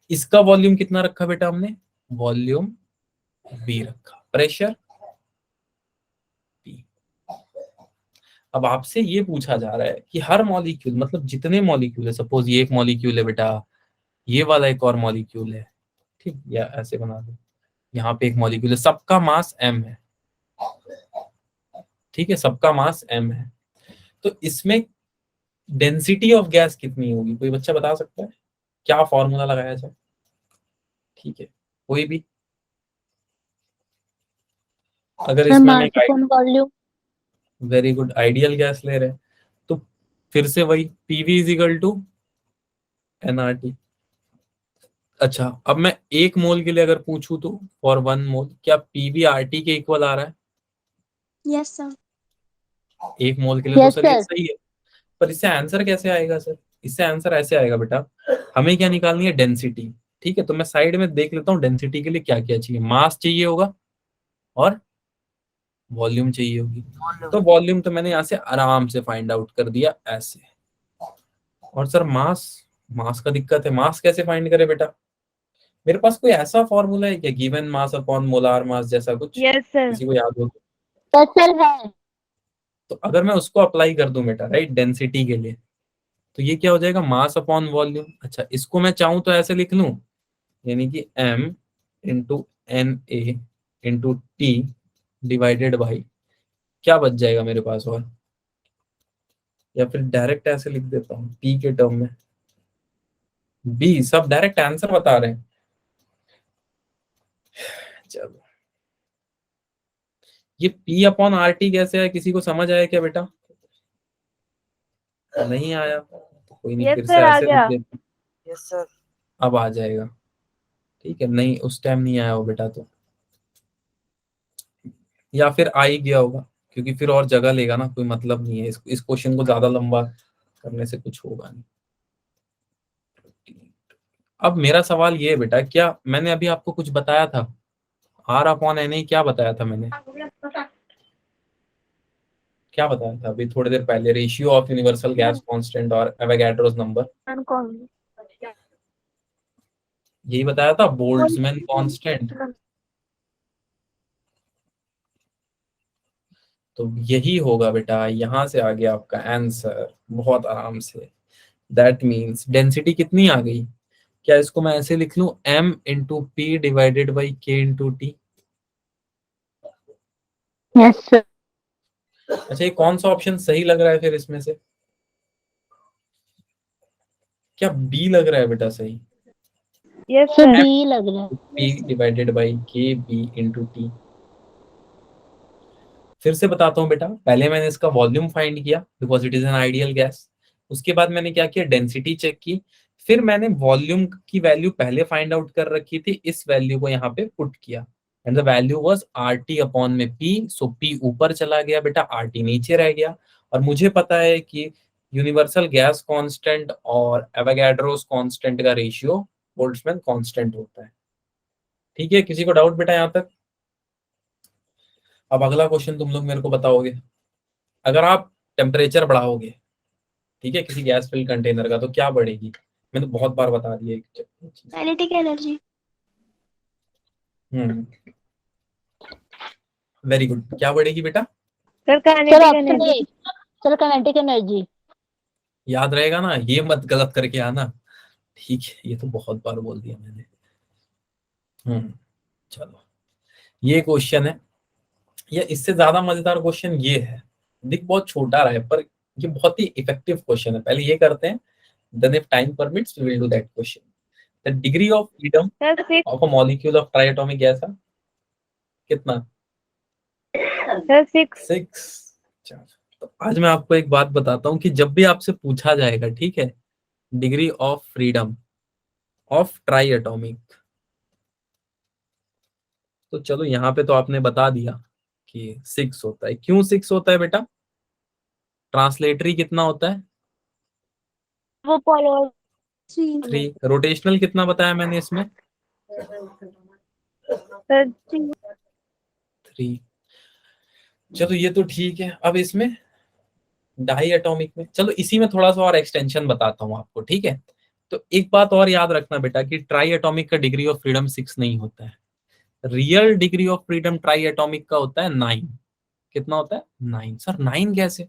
इसका वॉल्यूम कितना रखा बेटा हमने? वॉल्यूम बी रखा, प्रेशर पी। अब आपसे ये पूछा जा रहा है कि हर मॉलिक्यूल, मतलब जितने मॉलिक्यूल है, सपोज ये एक मॉलिक्यूल है बेटा, ये वाला एक और मॉलिक्यूल है, ठीक, या ऐसे बना दो, यहाँ पे एक मॉलिक्यूल है, सबका मास m है, ठीक है, सबका मास m है। तो इसमें डेंसिटी ऑफ गैस कितनी होगी? कोई बच्चा बता सकता है? क्या फॉर्मूला लगाया जाए? ठीक है, कोई भी? अगर इसमें हम मास एक upon volume. Very good ideal gas ले रहे हैं, तो फिर से वही PV is equal to NRT. अच्छा, अब मैं एक मोल के लिए अगर पूछूं तो फॉर 1 मोल, क्या पीवी आरटी के इक्वल आ रहा है? Yes sir. एक मोल के लिए तो यस सर ये सर। सही है, पर इससे आंसर कैसे आएगा सर? इससे आंसर ऐसे आएगा बेटा, हमें क्या निकालनी है? डेंसिटी। ठीक है, तो मैं साइड में देख लेता हूँ डेंसिटी के लिए क्या क्या चाहिए। मास चाहिए होगा और वॉल्यूम चाहिए होगी। तो वॉल्यूम तो मैंने यहाँ से आराम से फाइंड आउट कर दिया ऐसे। और सर मास, मास का दिक्कत है, मास कैसे फाइंड करे बेटा? मेरे पास कोई ऐसा फॉर्मूला है क्या, given mass upon molar mass जैसा कुछ? Yes, sir. किसी को याद हो? यस सर है। तो अगर मैं उसको अप्लाई कर दूं बेटा, राइट, डेंसिटी के लिए, तो ये क्या हो जाएगा? Mass upon volume. अच्छा, इसको मैं चाहूं तो ऐसे लिख लूं, यानी कि m into N A into T divided by, क्या बच जाएगा मेरे पास? और या फिर डायरेक्ट ऐसे लिख देता हूँ p के टर्म में। बी, सब डायरेक्ट आंसर बता रहे हैं। चलो, ये p अपॉन आर टी कैसे है? किसी को समझ आया क्या बेटा? नहीं आया तो कोई नहीं, Yes, फिर से sir. आ ऐसे लिख गया. देता हूं। Yes sir. अब आ जाएगा, ठीक है। नहीं, उस टाइम नहीं आया हो बेटा तो, या फिर आ ही गया होगा, क्योंकि फिर और जगह लेगा ना, कोई मतलब नहीं है। इस क्वेश्चन को ज्यादा लंबा करने से कुछ होगा नहीं। अब मेरा सवाल ये है बेटा, क्या मैंने अभी आपको कुछ बताया था? आर अपॉन एन ए, क्या बताया था मैंने? क्या बताया था अभी थोड़ी देर पहले? Ratio of universal gas constant और एवोगैड्रोस नंबर, यही बताया था, बोल्ट्जमैन कांस्टेंट। तो यही होगा बेटा, यहां से आ गया आपका आंसर बहुत आराम से। दैट मीन्स डेंसिटी कितनी आ गई? क्या इसको मैं ऐसे लिख लूं, m into P divided by के इंटू टी? Yes sir. अच्छा, ये कौन सा ऑप्शन सही लग रहा है फिर इसमें से? क्या बी लग रहा है बेटा सही? Yes sir sir. डी लग रहा है। P डिवाइडेड बाई के बी इंटू टी। फिर से बताता हूँ बेटा, पहले मैंने इसका वॉल्यूम फाइंड किया because it is an ideal gas. उसके बाद मैंने क्या किया, डेंसिटी चेक की। फिर मैंने वॉल्यूम की वैल्यू पहले फाइंड आउट कर रखी थी, इस वैल्यू को यहाँ पे पुट किया and the value was RT upon में P। सो P ऊपर चला गया बेटा, RT नीचे रह गया। और मुझे पता है कि यूनिवर्सल गैस कांस्टेंट और एवोगैड्रोस कांस्टेंट का रेशियो बोल्ट्जमैन कांस्टेंट होता है। ठीक है, किसी को डाउट बेटा यहाँ तक? अब अगला क्वेश्चन तुम लोग मेरे को बताओगे, अगर आप टेम्परेचर बढ़ाओगे, ठीक है, किसी गैस फिल्ड कंटेनर का, तो क्या बढ़ेगी? मैंने तो बहुत बार बता दिया एक चीज। Kinetic energy. वेरी गुड, क्या बढ़ेगी बेटा? Sir sir kinetic option energy. A, sir kinetic energy. याद रहेगा ना, ये मत गलत करके आना। ठीक है, ये तो बहुत बार बोल दिया मैंने। चलो, ये क्वेश्चन है, या इससे ज्यादा मजेदार क्वेश्चन ये है। दिख बहुत छोटा रहा है पर ये बहुत ही इफेक्टिव क्वेश्चन है। पहले ये करते हैं, then if time permits we will do that question. The degree of freedom sir 6। Of a molecule of triatomic gas है कितना? सर 6। 6। तो आज मैं आपको एक बात बताता हूँ कि जब भी आपसे पूछा जाएगा, ठीक है, degree of freedom of triatomic, तो चलो यहाँ पे तो आपने बता दिया कि 6 होता है। क्यों 6 होता है बेटा? ट्रांसलेटरी कितना होता है? वो पॉलो 3। रोटेशनल कितना बताया मैंने इसमें? सर 3। चलो ये तो ठीक है। अब इसमें डाई एटॉमिक में, चलो इसी में थोड़ा सा और एक्सटेंशन बताता हूँ आपको, ठीक है। तो एक बात और याद रखना बेटा कि ट्राई एटॉमिक का डिग्री ऑफ फ्रीडम 6 नहीं होता है। Real degree of freedom try atomic का होता है 9। कितना होता है? 9। सर 9 कैसे?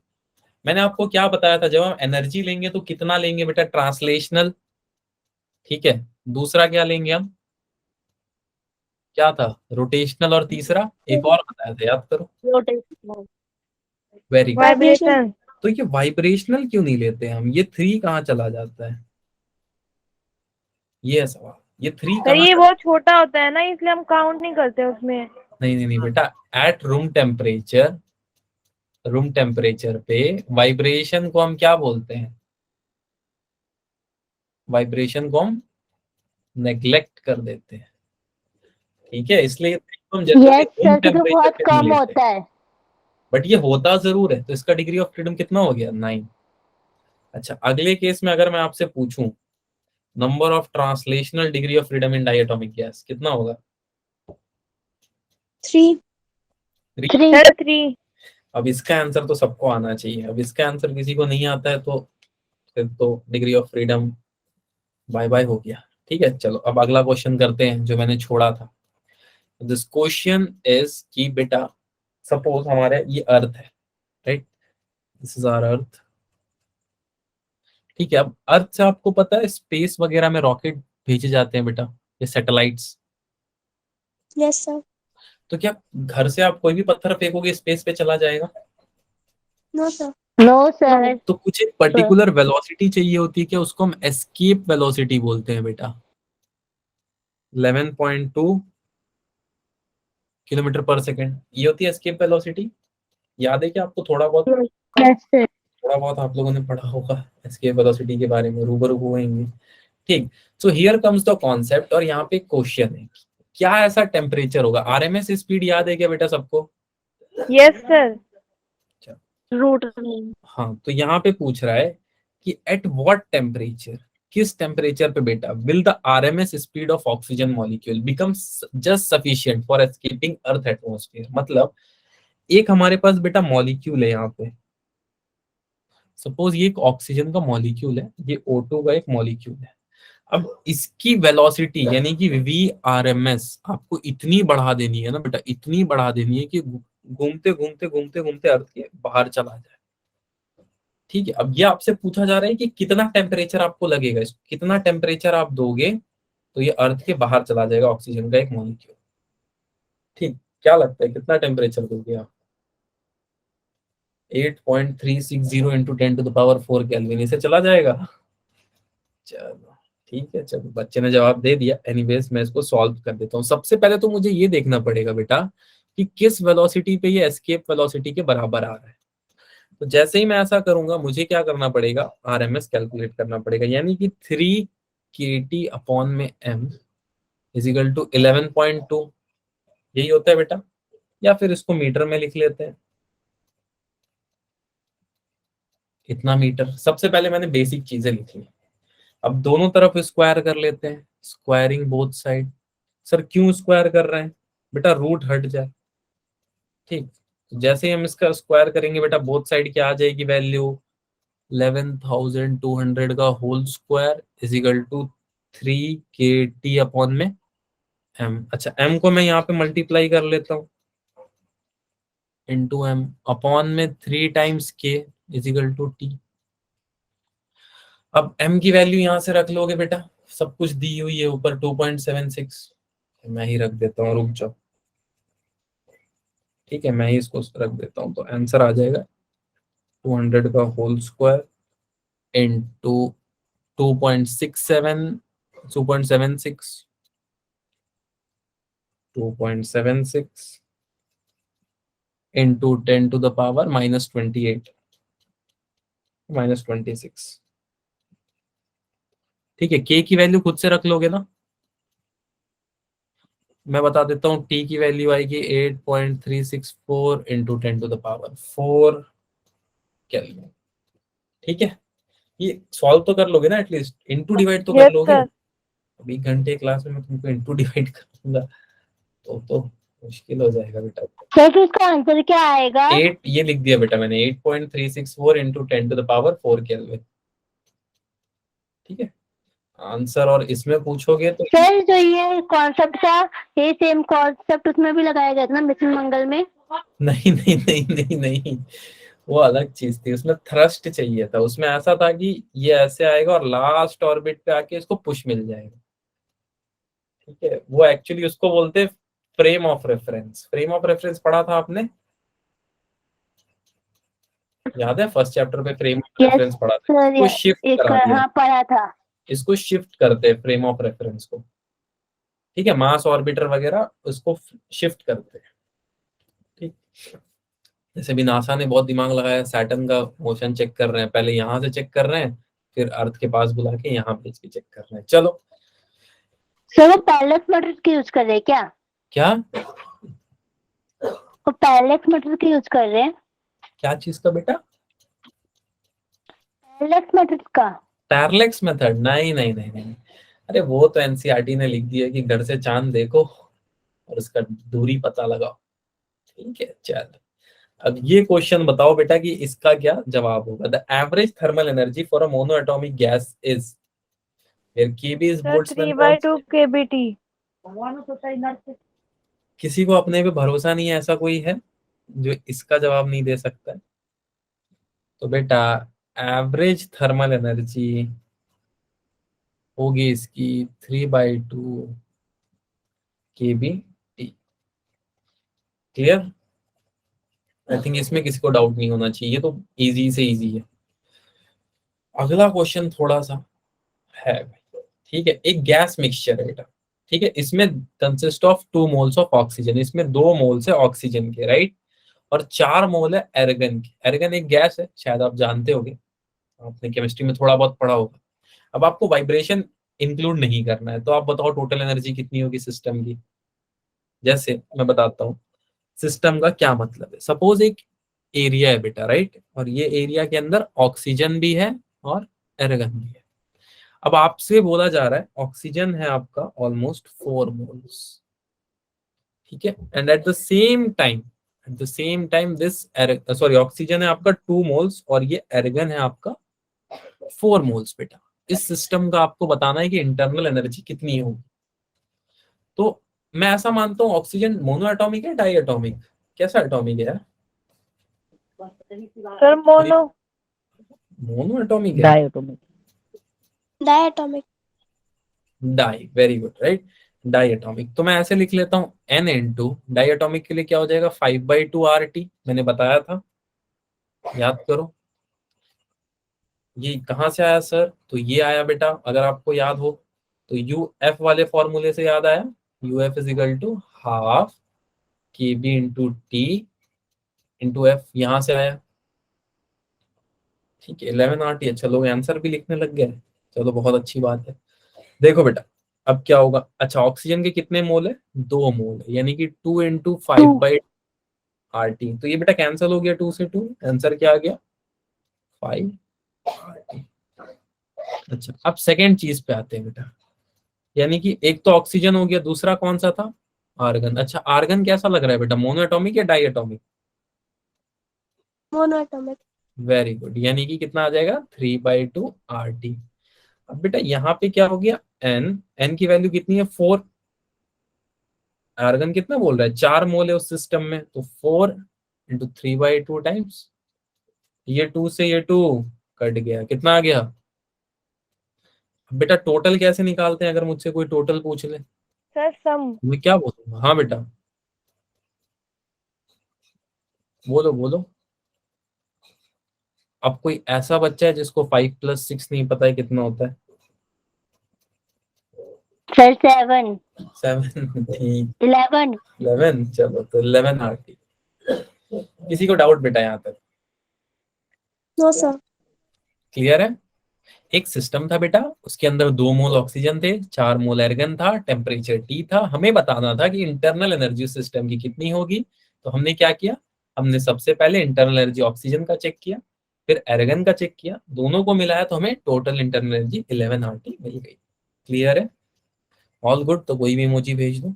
मैंने आपको क्या बताया था, जब हम एनर्जी लेंगे तो कितना लेंगे बेटा? ट्रांसलेशनल, ठीक है। दूसरा क्या लेंगे हम? क्या था? रोटेशनल। और तीसरा एक और बताया था, याद करो। रोटेशनल। Very good. वाइब्रेशन। तो ये वाइब्रेशनल क्यों नहीं लेते हम? ये 3 कहाँ चला जाता है? ये है सवाल, ये 3 सर कहाँ ये बहुत छोटा होता है ना, इसलिए हम काउंट नहीं करते उसमें। नहीं बेटा, एट रूम टेम्परेचर पे वाइब्रेशन को हम क्या बोलते हैं? वाइब्रेशन को हम नेग्लेक्ट कर देते हैं, ठीक है। इसलिए हम जनरली यस रूम सर, क्योंकि टेम्परेचर बहुत पे नहीं कम लेते, होता है। बट ये होता जरूर है। तो इसका डिग्री ऑफ फ्रीडम कितना हो गया? 9। अच्छा, अगले केस में अगर मैं आपसे पूछूं number of translational degree of freedom in diatomic gas, कितना होगा? 3। 3। सर 3। अब इसका आंसर तो सबको आना चाहिए। अब इसका आंसर किसी को नहीं आता है तो फिर तो degree of freedom bye bye हो गया। ठीक है, चलो अब अगला क्वेश्चन करते हैं जो मैंने छोड़ा था। दिस क्वेश्चन इज कि बेटा सपोज हमारे ये अर्थ है, right, this is our earth, ठीक है। अब अर्थ से आपको पता है स्पेस वगैरह में रॉकेट भेजे जाते हैं बेटा, ये सैटेलाइट्स। Yes sir. तो क्या घर से आप कोई भी पत्थर फेंकोगे स्पेस पे चला जाएगा? No sir. No sir. तो कुछ एक पर्टिकुलर वेलोसिटी चाहिए होती है, क्या उसको हम एस्केप वेलोसिटी बोलते हैं बेटा। 11.2 किलोमीटर पर सेकेंड, ये होती है एस्केप वेलोसिटी। याद है क्या आपको? थोड़ा बहुत, यस सर। थोड़ा बहुत आप लोगों ने पढ़ा होगा एस्केप वेलोसिटी के बारे में, रूबरू होंगे। ठीक, so here comes the concept. और यहाँ पे क्वेश्चन है, क्या ऐसा टेम्परेचर होगा? आरएमएस स्पीड याद है क्या बेटा सबको? Yes sir. रूट नहीं। हाँ, तो यहाँ पे पूछ रहा है कि एट व्हाट टेम्परेचर, किस टेम्परेचर पे बेटा will the RMS speed of oxygen molecule becomes just sufficient for escaping earth atmosphere. मतलब एक हमारे पास बेटा मॉलिक्यूल है यहाँ पे, सपोज ये एक ऑक्सीजन का मॉलिक्यूल है, ये O2 का एक मॉलिक्यूल है। अब इसकी वेलोसिटी यानी कि VRMS आपको इतनी बढ़ा देनी है ना बेटा, इतनी बढ़ा देनी है कि घूमते घूमते घूमते घूमते अर्थ के बाहर चला जाए। ठीक है, अब ये आपसे पूछा जा रहा है कि कितना टेम्परेचर आपको लगेगा, कितना टेम्परेचर आप दोगे तो ये अर्थ के बाहर चला जाएगा ऑक्सीजन का एक मॉलिक्यूल। ठीक, क्या लगता है कितना टेम्परेचर दोगे आप? 8.360 × 10⁴ केल्विन, इसे चला जाएगा? चलो ठीक है, चलो बच्चे ने जवाब दे दिया। एनीवेज मैं इसको सॉल्व कर देता हूँ। सबसे पहले तो मुझे ये देखना पड़ेगा बेटा कि किस वेलोसिटी पे ये एस्केप वेलोसिटी के बराबर आ रहा है। तो जैसे ही मैं ऐसा करूंगा मुझे क्या करना पड़ेगा, आरएमएस कैलकुलेट करना पड़ेगा, यानी कि 3 kT अपॉन में m इजिकल टू 11.2, यही होता है बेटा। या फिर इसको मीटर में लिख लेते हैं, इतना मीटर। सबसे पहले मैंने बेसिक चीजें लिखी। अब दोनों तरफ स्क्वायर कर लेते हैं, स्क्वायरिंग बोथ साइड। सर क्यों स्क्वायर कर रहे हैं बेटा, रूट हट जाए। ठीक, तो जैसे ही हम इसका स्क्वायर करेंगे बेटा बोथ साइड क्या आ जाएगी वैल्यू, 11,200 का whole square is equal to 3 kT upon में m। अच्छा m को मैं यहाँ पे मल्टीप्लाई कर लेता हूँ, इंटू m अपॉन में 3 times k is equal to t। अब m की वैल्यू यहाँ से रख लोगे बेटा, सब कुछ दी हुई है ऊपर 2.76, मैं ही रख देता हूँ, रुक जाओ। ठीक है, मैं ही इसको रख देता हूँ, तो आंसर आ जाएगा 200 का whole square into 2.67 2.76 2.76 into 10 to the power -28 -26। ठीक है, k की वैल्यू खुद से रख लोगे ना, मैं बता देता हूँ। t की वैल्यू आएगी 8.364 into 10 to the power 4 kelvin. ठीक है, ये सॉल्व तो कर लोगे ना, एटलीस्ट इंटू डिवाइड तो कर यस लोगे। सर। अभी घंटे क्लास में मैं तुमको इंटू डिवाइड करूंगा तो मुश्किल हो जाएगा बेटा। सर फिर इसका आंसर क्या आएगा? 8 ये लिख दिया बेटा मैंने, 8.364 into 10 to the power 4 kelvin. ठीक है, आंसर। और इसमें पूछोगे तो सर जो ये कॉन्सेप्ट था, ये सेम कॉन्सेप्ट उसमें भी लगाया गया था ना, मिशन मंगल में? नहीं नहीं नहीं नहीं नहीं, वो अलग चीज थी, उसमें थ्रस्ट चाहिए था। उसमें ऐसा था कि ये ऐसे आएगा और लास्ट ऑर्बिट पे आके इसको पुश मिल जाएगा। ठीक है, वो एक्चुअली उसको बोलते हैं frame of reference. Frame of reference पढ़ा था आपने, याद है? फर्स्ट चैप्टर पे फ्रेम ऑफ यस रेफरेंस पढ़ा था। सर, इसको शिफ्ट एक करा दिया, हाँ पढ़ा था। इसको शिफ्ट करते हैं फ्रेम ऑफ रेफरेंस को। ठीक है, मास ऑर्बिटर वगैरह उसको शिफ्ट करते हैं। ठीक, जैसे भी नासा ने बहुत दिमाग लगाया, सैटर्न का मोशन चेक कर रहे हैं, पहले यहाँ से चेक कर रहे हैं, फिर अर्थ के पास बुला के यहाँ भेज के चेक कर रहे हैं। चलो, सर वो पैरेलल मैट्रिक्स की यूज कर रहे हैं क्या? क्या वो पैरेलल मैट्रिक्स की यूज कर रहे हैं? क्या चीज का बेटा? पैरेलल मैट्रिक्स का? Parallax method? नहीं नहीं नहीं नहीं, अरे वो तो एनसीईआरटी ने लिख दिया कि घर से चांद देखो और उसका दूरी पता लगाओ। ठीक है, चल अब ये क्वेश्चन बताओ बेटा कि इसका क्या जवाब होगा। The average thermal energy for a mono atomic gas is, where KB is sir Boltzmann 3/2 constant. kBT। किसी को अपने पे भरोसा नहीं है, ऐसा कोई है जो इसका जवाब नहीं दे सकता है? तो बेटा एवरेज थर्मल एनर्जी होगी इसकी 3/2 kBT। क्लियर? आई थिंक इसमें किसी को डाउट नहीं होना चाहिए, ये तो इजी से इजी है। अगला क्वेश्चन थोड़ा सा है। ठीक है, एक गैस मिक्सचर है बेटा। ठीक है, इसमें consist of 2 moles of oxygen, इसमें 2 मोल्स है ऑक्सीजन के, राइट, और 4 मोल है एर्गन के। एर्गन एक गैस है, शायद आप जानते होंगे, आपने केमिस्ट्री में थोड़ा बहुत पढ़ा होगा। अब आपको वाइब्रेशन इंक्लूड नहीं करना है, तो आप बताओ टोटल एनर्जी कितनी होगी सिस्टम की। जैसे मैं बताता हूँ सिस्टम का क्या मतलब है। सपोज एक एरिया है बेटा, राइट, और ये एरिया के अंदर ऑक्सीजन भी है और एर्गन भी है। अब आपसे बोला जा रहा है ऑक्सीजन है आपका ऑलमोस्ट 4 मोल्स। ठीक है, and at the same time this sorry oxygen है आपका 2 मोल्स और ये एर्गन है आपका 4 मोल्स बेटा। इस सिस्टम का आपको बताना है कि इंटरनल एनर्जी कितनी होगी। तो मैं ऐसा मानता हूँ ऑक्सीजन मोनो एटॉमिक है डाई एटॉमिक, कैसा एटॉमिक है? Sir mono. मोनो एटॉमिक है, diatomic. Diatomic. Di, very good, right, di atomic. तो मैं ऐसे लिख लेता हूँ N डाई एटॉमिक के लिए क्या हो जाएगा 5/2 RT, मैंने बताया था, याद करो। ये कहाँ से आया सर? तो ये आया बेटा, अगर आपको याद हो तो यू एफ वाले फॉर्मूले से याद आया, U F is equal to half K B into T into F, यहां से आया। ठीक है, 11 RT। अच्छा, लोग आंसर भी लिखने लग गए, चलो बहुत अच्छी बात है। देखो बेटा अब क्या होगा, अच्छा ऑक्सीजन के कितने मोल है? 2 मोल है, यानी कि 2 इंटू 5/RT। तो ये बेटा कैंसिल हो गया, 2 से 2, आंसर क्या आ गया? 5RT। अच्छा, अब सेकेंड चीज पे आते हैं बेटा, यानी कि एक तो ऑक्सीजन हो गया, दूसरा कौन सा था? आर्गन। अच्छा, आर्गन कैसा लग रहा है बेटा, मोनोएटॉमिक या डाइएटॉमिक? मोनोएटॉमिक। वेरी गुड, यानी कि कितना आ जाएगा? 3/2RT। अब बेटा यहाँ पे क्या हो गया, एन की वैल्यू कितनी है? 4। आर्गन कितना बोल रहा है? 4 मोल है उस सिस्टम में, तो 4 इंटू 3/2 टाइम्स, ये 2 से ये 2 कट गया, कितना आ गया? अब बेटा टोटल कैसे निकालते हैं, अगर मुझसे कोई टोटल पूछ ले सर सम। मैं क्या बोलूंगा? हाँ बेटा बोलो बोलो। अब कोई ऐसा बच्चा है जिसको 5 + 6 नहीं पता है कितना होता है? सर 7 7 ठीक, 11 11। चलो तो 11RT। किसी को डाउट बेटा यहाँ तक? No sir. क्लियर है? एक सिस्टम था बेटा, उसके अंदर 2 मोल ऑक्सीजन थे, 4 मोल एर्गन था, टेम्परेचर T था, हमें बताना था कि इंटरनल एनर्जी सिस्टम की कितनी होगी। तो हमने क्या किया, हमने सबसे पहले इंटरनल एनर्जी ऑक्सीजन का चेक किया, फिर एर्गन का चेक किया, दोनों को मिलाया तो हमें टोटल इंटरनल एनर्जी 11RT मिल गई। क्लियर है? ऑल गुड, तो कोई भी इमोजी भेज दो।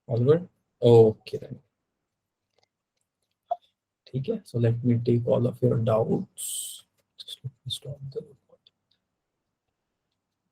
ऑल गुड, ओके देन, ठीक है। So let me take all of your doubts, just stop the